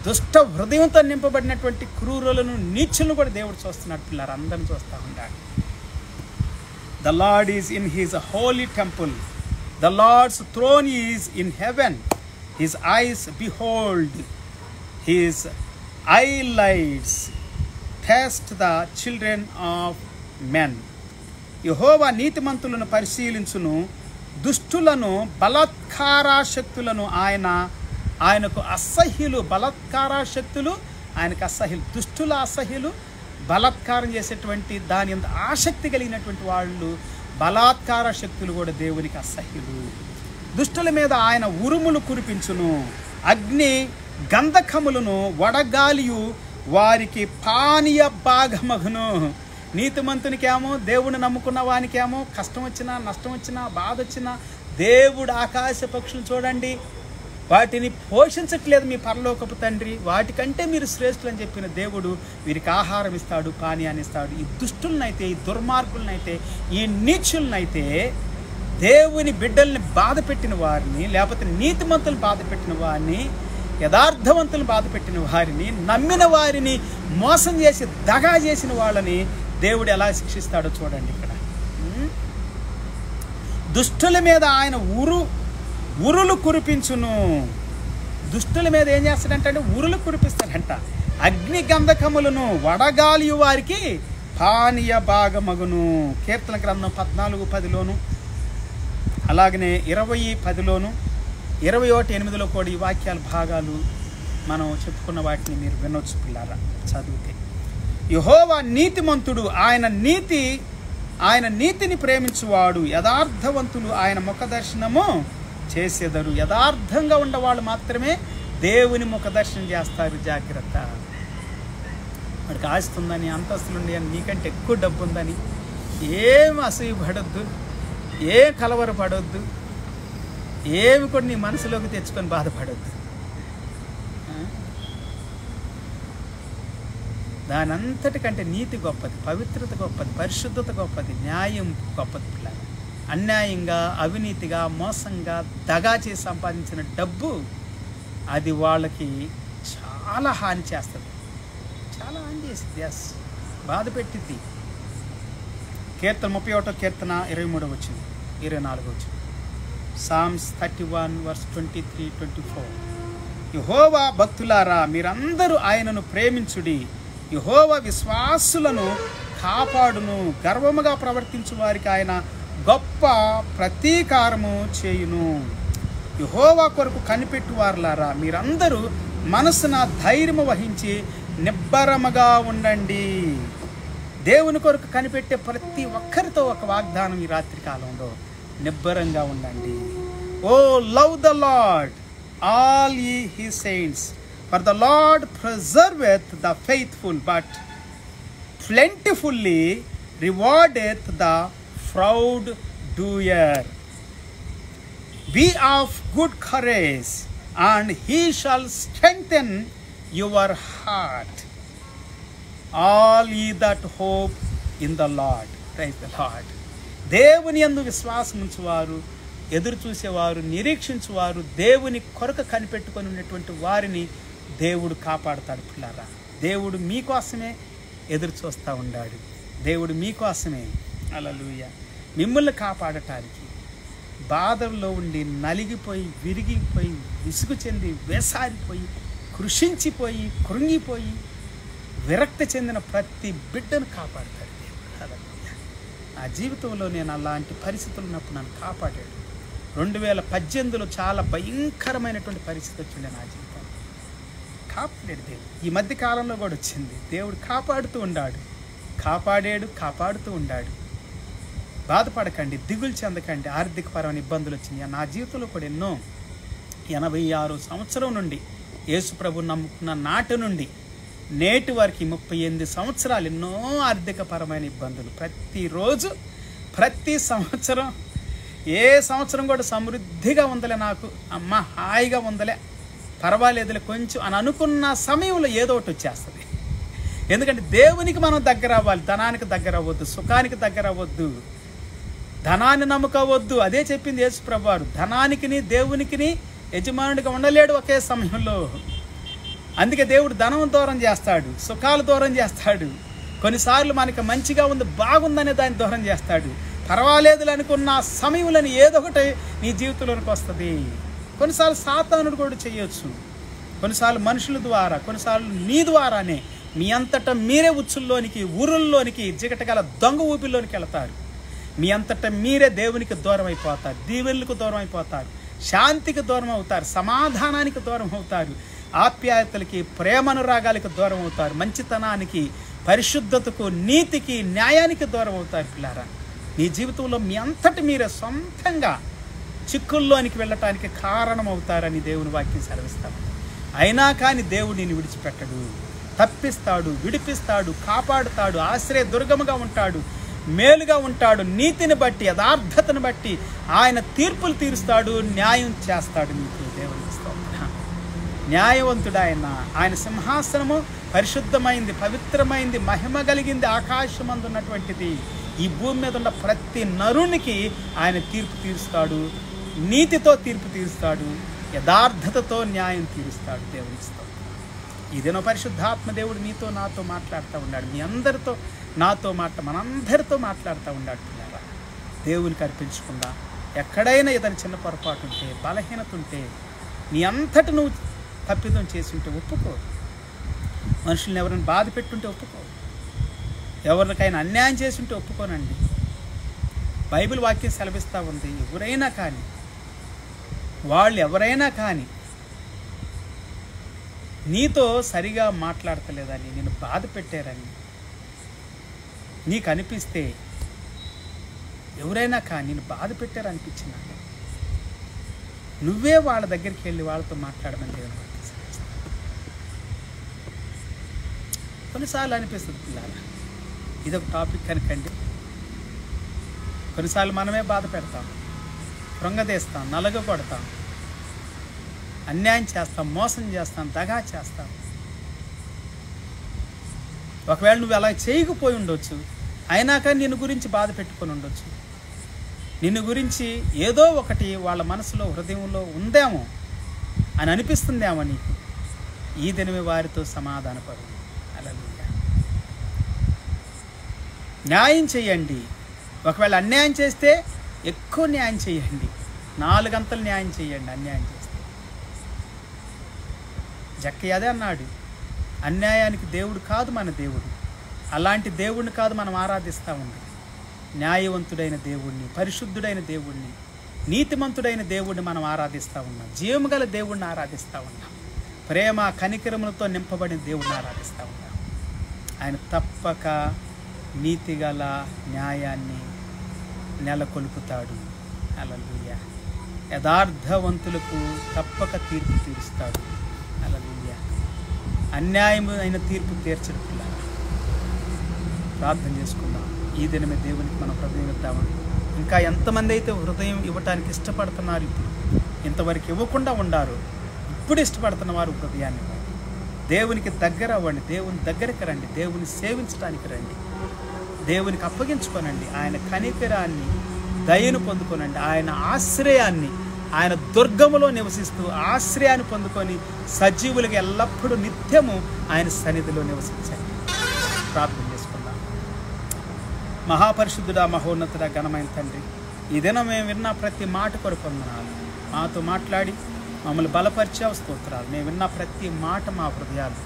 దుష్ట హృదయంతో నింపబడినటువంటి క్రూరులను, నీచులను కూడా దేవుడు చూస్తున్నాడు. పిల్లలు అందరిని చూస్తూ ఉన్నాడు. The Lord is in his holy temple. The Lord's throne is in heaven. His eyes behold, his eyelids test the children of men. యెహోవా నీతిమంతులను పరిశీలించును, దుష్టులను బలాత్కారాశక్తులను ఆయనకు అసహ్యులు. బలాత్కారాశక్తులు ఆయనకు అసహ్యులు. దుష్టుల అసహ్యులు, బలాత్కారం చేసేటువంటి దాని అంత ఆసక్తి కలిగినటువంటి వాళ్ళు, బలాత్కార శక్తులు కూడా దేవునికి అసహ్యులు. దుష్టుల మీద ఆయన ఉరుములు కురిపించును, అగ్ని గంధకములను, వడగాలియు వారికి పానీయ భాగమగును. నీతిమంతునికేమో, దేవుని నమ్ముకున్న వానికేమో కష్టం వచ్చినా, నష్టం వచ్చినా, బాధ వచ్చినా, దేవుడు ఆకాశ పక్షులు చూడండి, వాటిని పోషించట్లేదు మీ పరలోకపు తండ్రి, వాటికంటే మీరు శ్రేష్ఠులు అని చెప్పిన దేవుడు వీరికి ఆహారం ఇస్తాడు, పానీయాన్ని ఇస్తాడు. ఈ దుష్టులనైతే, ఈ దుర్మార్గులనైతే, ఈ నీచులనైతే, దేవుని బిడ్డల్ని బాధ పెట్టిన వారిని, లేకపోతే నీతిమంతులు బాధ పెట్టిన వారిని, యథార్థవంతులు బాధ పెట్టిన వారిని, నమ్మిన వారిని మోసం చేసి దగా చేసిన వాళ్ళని దేవుడు ఎలా శిక్షిస్తాడో చూడండి. ఇక్కడ దుష్టుల మీద ఆయన ఉరులు కురిపించును. దుష్టుల మీద ఏం చేస్తాడంటే ఉరులు కురిపిస్తాడంట. అగ్ని గంధకములను, వడగాలి వారికి పానీయ భాగమగును. కీర్తన గ్రంథం 14:10లోను, అలాగనే 20:10లోను, 21:8లో కూడా ఈ వాక్యాల భాగాలు మనం చెప్పుకున్న వాటిని మీరు వినొచ్చు పిల్లారా చదివితే. యెహోవా నీతిమంతుడు, ఆయన నీతిని ప్రేమించువాడు, యథార్థవంతులు ఆయన ముఖ దర్శనము చేసేదరు. యథార్థంగా ఉండేవాళ్ళు మాత్రమే దేవుని ముఖ దర్శనం చేస్తారు. జాగ్రత్త. వాడికి ఆస్తుందని, అంతస్తులుండి అని, నీకంటే ఎక్కువ డబ్బు ఉందని ఏమి అసూయపడొద్దు, ఏ కలవరపడొద్దు, ఏమి కూడా నీ మనసులోకి తెచ్చుకొని బాధపడొద్దు. దాని అంతటికంటే నీతి గొప్పది, పవిత్రత గొప్పది, పరిశుద్ధత గొప్పది, న్యాయం గొప్పది. పిల్లలు అన్యాయంగా, అవినీతిగా, మోసంగా, దగా చేసి సంపాదించిన డబ్బు అది వాళ్ళకి చాలా హాని చేస్తుంది, చాలా హాని చేస్తుంది. ఎస్, బాధ పెట్టిద్ది. కీర్తన 31 కీర్తన 23 వచ్చింది, 24 వచ్చింది. Psalms 31:23-24. యెహోవా భక్తులారా, మీరందరూ ఆయనను ప్రేమించుడి. యెహోవా విశ్వాసులను కాపాడును. గర్వముగా ప్రవర్తించు వారికి ఆయన గొప్ప ప్రతీకారము చేయును. యెహోవా కొరకు కనిపెట్టువారులారా, మీరందరూ మనసున ధైర్యము వహించి నిబ్బరముగా ఉండండి. దేవుని కొరకు కనిపెట్టే ప్రతి ఒక్కరితో ఒక వాగ్దానం ఈ రాత్రి కాలంలో, నిబ్బరంగా ఉండండి. O love the Lord all ye his saints, for the Lord preserveth the faithful, but plentifully rewardeth the proud doer. Be of good courage, and he shall strengthen your heart, all ye that hope in the Lord. Praise the Lord. దేవుని యందు విశ్వాసం ఉంచువారు, ఎదురు చూసేవారు, నిరీక్షించువారు, దేవుని కొరకు కనిపెట్టుకొని ఉన్నటువంటి వారిని దేవుడు కాపాడుతాడు. పిల్లారా, దేవుడు మీకోసమే ఎదురు చూస్తూ ఉన్నాడు. దేవుడు మీకోసమే, హల్లెలూయా, మిమ్మల్ని కాపాడటానికి. బాధల్లో ఉండి నలిగిపోయి, విరిగిపోయి, విసుగు చెంది, వేసారిపోయి, కృషించిపోయి, కృంగిపోయి, విరక్తి చెందిన ప్రతి బిడ్డను కాపాడతాడు దేవుడు. హల్లెలూయా. నా జీవితంలో నేను అలాంటి పరిస్థితులు ఉన్నప్పుడు నన్ను కాపాడాడు. 2018లో చాలా భయంకరమైనటువంటి పరిస్థితి వచ్చింది నా జీవితంలో. కాపాడాడు దేవుడు. ఈ మధ్య కాలంలో కూడా వచ్చింది. దేవుడు కాపాడుతూ ఉన్నాడు, కాపాడుతూ ఉన్నాడు. బాధపడకండి, దిగులు చెందకండి. ఆర్థికపరమైన ఇబ్బందులు వచ్చినాయి నా జీవితంలో కూడా ఎన్నో. 86 సంవత్సరం నుండి యేసు ప్రభు నమ్ముకున్న నాటి నుండి నేటి వరకు 38 సంవత్సరాలు ఎన్నో ఆర్థికపరమైన ఇబ్బందులు. ప్రతిరోజు, ప్రతి సంవత్సరం, ఏ సంవత్సరం కూడా సమృద్ధిగా ఉందలే, నాకు అమ్మ హాయిగా ఉందలే, పర్వాలేదులే కొంచెం అని అనుకున్న సమయంలో ఏదో ఒకటి వచ్చేస్తుంది. ఎందుకంటే దేవునికి మనం దగ్గర అవ్వాలి. ధనానికి దగ్గర అవ్వద్దు, సుఖానికి దగ్గర అవ్వద్దు, ధనాన్ని నమ్ముకోవద్దు. అదే చెప్పింది యేసు ప్రభువారు. ధనానికిని దేవునికిని యజమానుడిగా ఉండలేడు ఒకే సమయంలో. అందుకే దేవుడు ధనం దూరం చేస్తాడు, సుఖాలు దూరం చేస్తాడు. కొన్నిసార్లు మనకి మంచిగా ఉంది, బాగుందనే దాన్ని దూరం చేస్తాడు. పర్వాలేదు అనుకున్న సమయంలోని ఏదో ఒకటి నీ జీవితంలోనికి వస్తుంది. కొన్నిసార్లు సాతానుడు కూడా చేయొచ్చు, కొన్నిసార్లు మనుషుల ద్వారా, కొన్నిసార్లు నీ ద్వారానే మీ అంతటా మీరే ఉచ్చుల్లోనికి, ఊరుల్లోనికి, జిగటగల దొంగ ఊపిల్లోనికి వెళతారు. మీ అంతటా మీరే దేవునికి దూరం అయిపోతారు, దీవెనలకు దూరం అయిపోతారు, శాంతికి దూరం అవుతారు, సమాధానానికి దూరం అవుతారు, ఆప్యాయతలకి, ప్రేమనురాగాలకు దూరం అవుతారు, మంచితనానికి, పరిశుద్ధతకు, నీతికి, న్యాయానికి దూరం అవుతారు. పిల్లారా, నీ జీవితంలో మీ అంతటి మీరే సొంతంగా చిక్కుల్లోనికి వెళ్ళటానికి కారణం అవుతారని దేవుని వాక్యం సెలవిస్తాడు. అయినా కానీ దేవుడు నిన్ను విడిచిపెట్టడు, తప్పిస్తాడు, విడిపిస్తాడు, కాపాడుతాడు, ఆశ్రయ దుర్గముగా ఉంటాడు, మేలుగా ఉంటాడు. నీతిని బట్టి, యథార్థతను బట్టి ఆయన తీర్పులు తీరుస్తాడు, న్యాయం చేస్తాడు. నీకు దేవుని స్తోత్రం. న్యాయవంతుడు ఆయన. ఆయన సింహాసనము పరిశుద్ధమైంది, పవిత్రమైంది, మహిమ కలిగింది, ఆకాశమందు ఉన్నటువంటిది. ఈ భూమి మీద ఉన్న ప్రతి నరునికి ఆయన తీర్పు తీరుస్తాడు, నీతితో తీర్పు తీరుస్తాడు, యథార్థతతో న్యాయం తీరుస్తాడు. దేవుని స్తోత్రం. ఇదేనో పరిశుద్ధాత్మ దేవుడు నీతో నాతో మాట్లాడుతూ ఉన్నాడు. మీ అందరితో నాతో మనందరితో మాట్లాడుతూ ఉన్నాడు. పిల్లరా, దేవునికి అర్పించకుండా ఎక్కడైనా ఏదైనా చిన్న పొరపాటు ఉంటే, బలహీనత ఉంటే, నీ అంతటి నువ్వు తప్పిదం చేసి ఉంటే ఒప్పుకో. మనుషుల్ని ఎవరైనా బాధ పెట్టుంటే ఒప్పుకో. ఎవరికైనా అన్యాయం చేసి ఉంటే ఒప్పుకోనండి. బైబిల్ వాక్యం సెలవిస్తూ ఉంది, ఎవరైనా కానీ, వాళ్ళు ఎవరైనా కానీ నీతో సరిగా మాట్లాడతలేదని, నేను బాధ పెట్టారని నీకు అనిపిస్తే, ఎవరైనా కానీ నేను బాధ పెట్టారనిపించిన నువ్వే వాళ్ళ దగ్గరికి వెళ్ళి వాళ్ళతో మాట్లాడమని దేవుని వాక్యం సెలవిస్తుంది. కొన్నిసార్లు అనిపిస్తుంది పిల్లల, ఇదొక టాపిక్ కనుకండి. కొన్నిసార్లు మనమే బాధ పెడతాం, కృంగదీస్తాం, నలగొడతాం, అన్యాయం చేస్తాం, మోసం చేస్తాం, దగా చేస్తాం. ఒకవేళ నువ్వు అలా చేయకపోయి ఉండొచ్చు, అయినా కానీ నిన్ను గురించి బాధ పెట్టుకొని ఉండొచ్చు. నిన్ను గురించి ఏదో ఒకటి వాళ్ళ మనసులో, హృదయంలో ఉందేమో అని అనిపిస్తుందేమో నీకు. ఈ దినమే వారితో సమాధానపడు. హల్లెలూయా. న్యాయం చేయండి. ఒకవేళ అన్యాయం చేస్తే ఎక్కువ న్యాయం చేయండి, 4 గంటలు న్యాయం చేయండి అన్యాయం చేస్తే. జక్కయ్య అదే అన్నాడు, అన్యాయానికి దేవుడు కాదు మన దేవుడు. అలాంటి దేవుడిని కాదు మనం ఆరాధిస్తూ ఉంది. న్యాయవంతుడైన దేవుణ్ణి, పరిశుద్ధుడైన దేవుణ్ణి, నీతిమంతుడైన దేవుడిని మనం ఆరాధిస్తూ ఉన్నాం. జీవము గల దేవుడిని ఆరాధిస్తూ ఉన్నాం. ప్రేమ కనికరములతో నింపబడిన దేవుడిని ఆరాధిస్తూ ఉన్నాం. ఆయన తప్పక నీతిగల న్యాయాన్ని నెలకొల్పుతాడు. హల్లెలూయా. యథార్థవంతులకు తప్పక తీర్పు తీరుస్తాడు. హల్లెలూయా. అన్యాయమైన తీర్పు తీర్చడు. పిల్లలు, ప్రార్థన చేసుకుందాం. ఈ దినమే దేవునికి మనం హృదయం ఇద్దామా? ఇంకా ఎంతమంది అయితే హృదయం ఇవ్వటానికి ఇష్టపడుతున్నారు, ఇప్పుడు ఇంతవరకు ఇవ్వకుండా ఉండారు, ఇప్పుడు ఇష్టపడుతున్న వారు హృదయాన్ని దేవునికి దగ్గర అవ్వండి. దేవుని దగ్గరికి రండి, దేవుని సేవించడానికి రండి, దేవునికి అప్పగించుకోనండి. ఆయన కనికరాన్ని, దయను పొందుకోనండి. ఆయన ఆశ్రయాన్ని, ఆయన దుర్గములో నివసిస్తూ ఆశ్రయాన్ని పొందుకొని సజీవులుగా ఎల్లప్పుడూ నిత్యము ఆయన సన్నిధిలో నివసించండి. ప్రార్థన చేసుకుందాం. మహాపరిశుద్ధుడా, మహోన్నతుడా, ఘనమైన తండ్రి, ఈ దినం మేము విన్న ప్రతి మాట కొరకు వందనాలు. మాతో మాట్లాడి మమ్మల్ని బలపరిచావు, స్తోత్రాలు. మేము విన్న ప్రతి మాట మా హృదయాలు,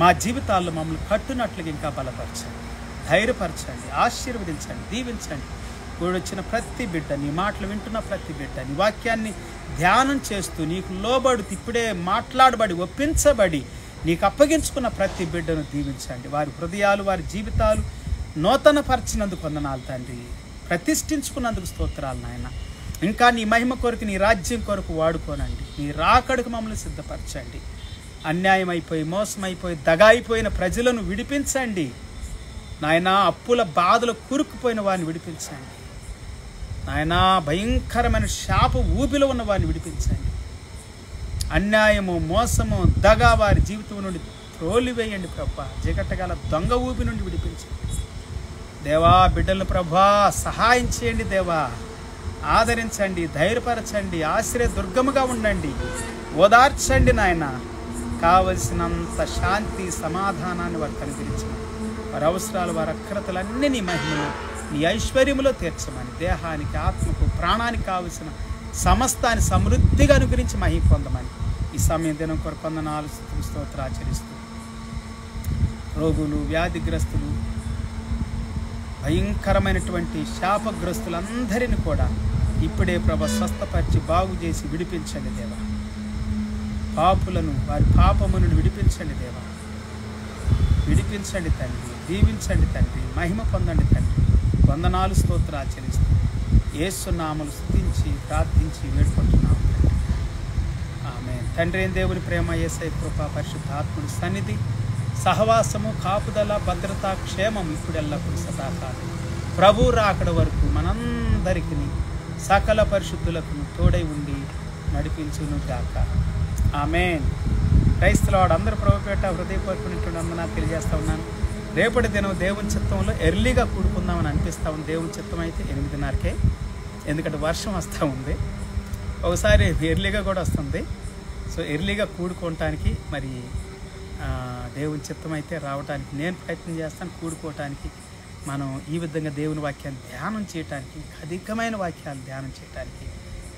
మా జీవితాల్లో మమ్మల్ని కట్టునట్లుగా ఇంకా బలపరచండి, ధైర్యపరచండి, ఆశీర్వదించండి, దీవించండి. కూడొచ్చిన ప్రతి బిడ్డ, నీ మాటలు వింటున్న ప్రతి బిడ్డ, నీ వాక్యాన్ని ధ్యానం చేస్తూ నీకు లోబడి ఇప్పుడే మాట్లాడబడి ఒప్పించబడి నీకు అప్పగించుకున్న ప్రతి బిడ్డను దీవించండి. వారి హృదయాలు, వారి జీవితాలు నూతన పరిచినందుకు వందనాలు తండ్రి. ప్రతిష్ఠించుకున్నందుకు స్తోత్రాలు నాయన. ఇంకా నీ మహిమ కొరకు, నీ రాజ్యం కొరకు వాడుకోనండి. నీ రాకడకు మమ్మల్ని సిద్ధపరచండి. అన్యాయం అయిపోయి, మోసమైపోయి, దగాయిపోయిన ప్రజలను విడిపించండి నాయన. అప్పుల బాధలు కూరుకుపోయిన వారిని విడిపించండి నాయన. భయంకరమైన శాప ఊబిలో ఉన్న వారిని విడిపించండి. అన్యాయము, మోసము, దగా వారి జీవితం నుండి త్రోలివేయండి ప్రభా. జిగటగల దొంగ ఊపి నుండి విడిపించండి దేవా. బిడ్డలను ప్రభా సహాయం చేయండి దేవా. ఆదరించండి, ధైర్యపరచండి, ఆశ్రయ దుర్గముగా ఉండండి, ఓదార్చండి నాయన. కావలసినంత శాంతి సమాధానాన్ని వారికి అనుగ్రహించమని, వారి అవసరాలు, వారి అక్రతలన్నీ నీ మహిమలో, నీ ఐశ్వర్యములో తీర్చమని, దేహానికి, ఆత్మకు, ప్రాణానికి కావలసిన సమస్తాన్ని సమృద్ధిగా అనుగ్రహించి మహిమ పొందమని ఈ సమయం దినం కొరకు వందనాలు స్తోత్రాలు ఆచరిస్తూ, రోగులు, వ్యాధిగ్రస్తులు, భయంకరమైనటువంటి శాపగ్రస్తులందరినీ కూడా ఇప్పుడే ప్రభు స్వస్థపరిచి బాగు చేసి విడిపించండి దేవా. పాపులను వారి పాపము నుండి విడిపించండి దేవా. విడిపించండి తండ్రి, దీవించండి తండ్రి, మహిమ పొందండి తండ్రి. వందనాలు స్తోత్రాలు ఆచరిస్తూ యేసు నామములు స్తుతించి ప్రార్థించి వేడుకుంటున్నాము తండ్రి. ఆమేన్. తండ్రి అయిన దేవుని ప్రేమ, యేసయ్య కృప, పరిశుద్ధాత్ముడి సన్నిధి, సహవాసము, కాపుదల, భద్రత, క్షేమం ఇప్పుడు ఎల్లప్పుడు సదాకాలం ప్రభు రాకడ వరకు మనందరికీ సకల పరిశుద్ధులకు తోడై ఉండి నడిపించును గాక. ఆమేన్. క్రైస్తవుడు అందరూ ప్రభుపేట హృదయపూర్వకమైనటువంటి వందనాలు తెలియజేస్తా ఉన్నాను. రేపటి దినం దేవుని చిత్తంలో ఎర్లీగా కూడుకుందామని అనిపిస్తూ ఉంది. దేవుని చిత్తం అయితే 8:30కే, ఎందుకంటే వర్షం వస్తూ ఉంది. ఒకసారి ఎర్లీగా కూడా వస్తుంది. సో ఎర్లీగా కూడుకోవటానికి మరి దేవుని చిత్తం అయితే రావడానికి నేను ప్రయత్నం చేస్తాను. కూడుకోవటానికి మనం ఈ విధంగా దేవుని వాక్యాన్ని ధ్యానం చేయటానికి, అధికమైన వాక్యాలు ధ్యానం చేయటానికి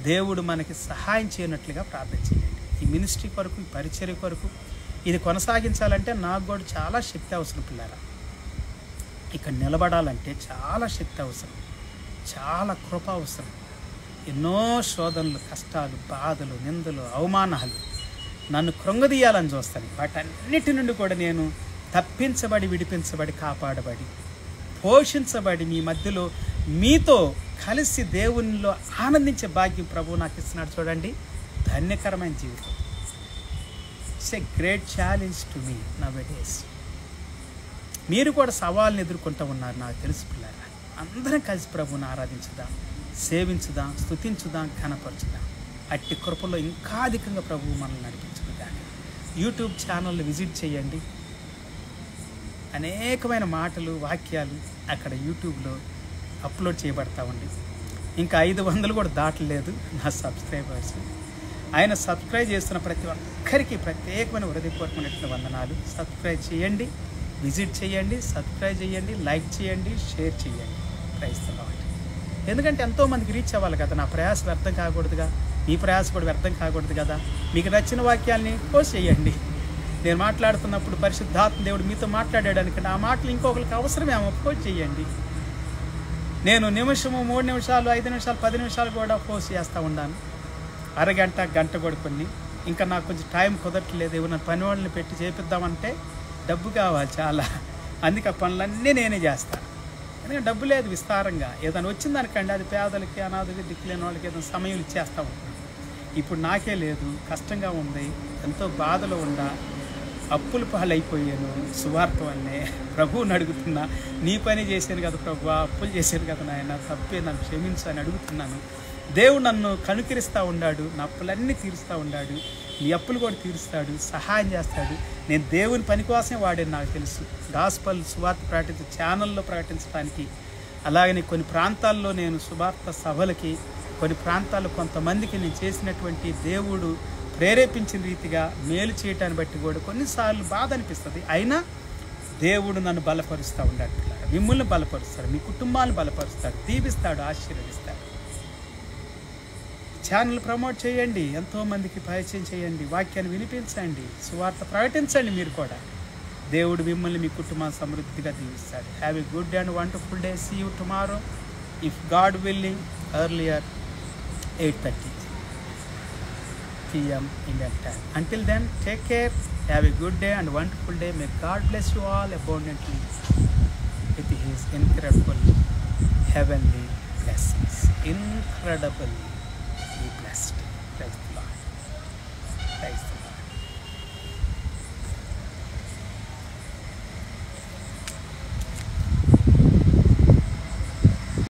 దేవుడు మనకి సహాయం చేయనట్లుగా ప్రార్థన చేయండి. ఈ మినిస్ట్రీ కొరకు, ఈ పరిచర్య కొరకు ఇది కొనసాగించాలంటే నాకు కూడా చాలా శక్తి అవసరం పిల్లారా. ఇక్కడ నిలబడాలంటే చాలా శక్తి అవసరం, చాలా కృప అవసరం. ఎన్నో శోధనలు, కష్టాలు, బాధలు, నిందలు, అవమానాలు నన్ను కృంగదీయాలని చూస్తాను. వాటన్నిటి నుండి కూడా నేను తప్పించబడి, విడిపించబడి, కాపాడబడి, పోషించబడి మీ మధ్యలో మీతో కలిసి దేవునిలో ఆనందించే భాగ్యం ప్రభువు నాకు ఇస్తున్నాడు. చూడండి, ధన్యకరమైన జీవితం. It's a great challenge to me నౌడేస్. మీరు కూడా సవాళ్ళని ఎదుర్కొంటూ ఉన్నారు నాకు తెలుసు పిల్లరా. అందరం కలిసి ప్రభువుని ఆరాధించుదాం, సేవించుదాం, స్తుతించుదాం, ఘనపరచుదాం. అట్టి కృపలో ఇంకా అధికంగా ప్రభువు మనల్ని నడిపించుకుందాం. యూట్యూబ్ ఛానల్ని విజిట్ చేయండి. అనేకమైన మాటలు, వాక్యాలు అక్కడ యూట్యూబ్లో అప్లోడ్ చేయబడతా ఉంది. ఇంకా 500 కూడా దాటలేదు నా సబ్స్క్రైబర్స్. ఆయన సబ్స్క్రైబ్ చేస్తున్న ప్రతి ఒక్కరికి ప్రత్యేకమైన హృదయపూర్వకమైనటువంటి వందనాలు. సబ్స్క్రైబ్ చేయండి, విజిట్ చేయండి, సబ్స్క్రైబ్ చేయండి, లైక్ చేయండి, షేర్ చేయండి. Praise the Lord. ఎందుకంటే ఎంతోమందికి రీచ్ అవ్వాలి కదా. నా ప్రయాస వ్యర్థం కాకూడదుగా, మీ ప్రయాస కూడా వ్యర్థం కాకూడదు కదా. మీకు నచ్చిన వాక్యాల్ని పోస్ట్ చేయండి. నేను మాట్లాడుతున్నప్పుడు పరిశుద్ధాత్మ దేవుడు మీతో మాట్లాడాడనుక ఆ మాటలు ఇంకొకరికి అవసరమేమో పోస్ట్ చేయండి. నేను నిమిషము, 3 నిమిషాలు, 5 నిమిషాలు, 10 నిమిషాలు కూడా పోస్ట్ చేస్తూ ఉన్నాను. అరగంట, గంట కూడా కొన్ని. ఇంకా నాకు కొంచెం టైం కుదరట్లేదు. ఏమన్నా పని వాళ్ళని పెట్టి చేపిద్దామంటే డబ్బు కావాలి చాలా. అందుకే ఆ పనులన్నీ నేనే చేస్తాను. ఎందుకంటే డబ్బు లేదు విస్తారంగా. ఏదైనా వచ్చిందనుకండి అది పేదలకి, అనాథలకి, దిక్కులేని వాళ్ళకి ఏదైనా సమయం ఇచ్చేస్తూ ఉంటాను. ఇప్పుడు నాకే లేదు, కష్టంగా ఉంది, ఎంతో బాధలో ఉండా, అప్పుల పాలైపోయాను సువార్త వల్లే. ప్రభువుని అడుగుతున్నా, నీ పని చేశాను కదా ప్రభు, అప్పులు చేశాను కదా నాయన, తప్పే, నన్ను క్షమించు అని అడుగుతున్నాను. దేవుడు నన్ను కనుకరిస్తూ ఉన్నాడు, నా అప్పులన్నీ తీరుస్తూ ఉన్నాడు. నీ అప్పులు కూడా తీరుస్తాడు, సహాయం చేస్తాడు. నేను దేవుని పని కోసమే వాడాను నాకు తెలుసు. గాస్పల్ సువార్త ప్రకటించే ఛానల్లో ప్రకటించడానికి, అలాగని కొన్ని ప్రాంతాల్లో నేను సువార్త సభలకి, కొన్ని ప్రాంతాల్లో కొంతమందికి నేను చేసినటువంటి దేవుడు ప్రేరేపించిన రీతిగా మేలు చేయటాన్ని బట్టి కూడా కొన్నిసార్లు బాధ అనిపిస్తుంది. అయినా దేవుడు నన్ను బలపరుస్తూ ఉన్నాడు. మిమ్మల్ని బలపరుస్తాడు, మీ కుటుంబాలను బలపరుస్తాడు, దీవిస్తాడు, ఆశీర్వదిస్తాడు. ఛానల్ ప్రమోట్ చేయండి, ఎంతోమందికి పరిచయం చేయండి, వాక్యాన్ని వినిపించండి, సువార్త ప్రకటించండి. మీరు కూడా దేవుడు మిమ్మల్ని, మీ కుటుంబాన్ని సమృద్ధిగా దీవిస్తాడు. Have a good and wonderful day. See you tomorrow if God willing, earlier 8:30 p.m. Indian time. Until then, take care. Have a good day and wonderful day. May God bless you all abundantly with His incredible heavenly blessings. Incredibly be blessed. Praise the Lord. Praise the Lord.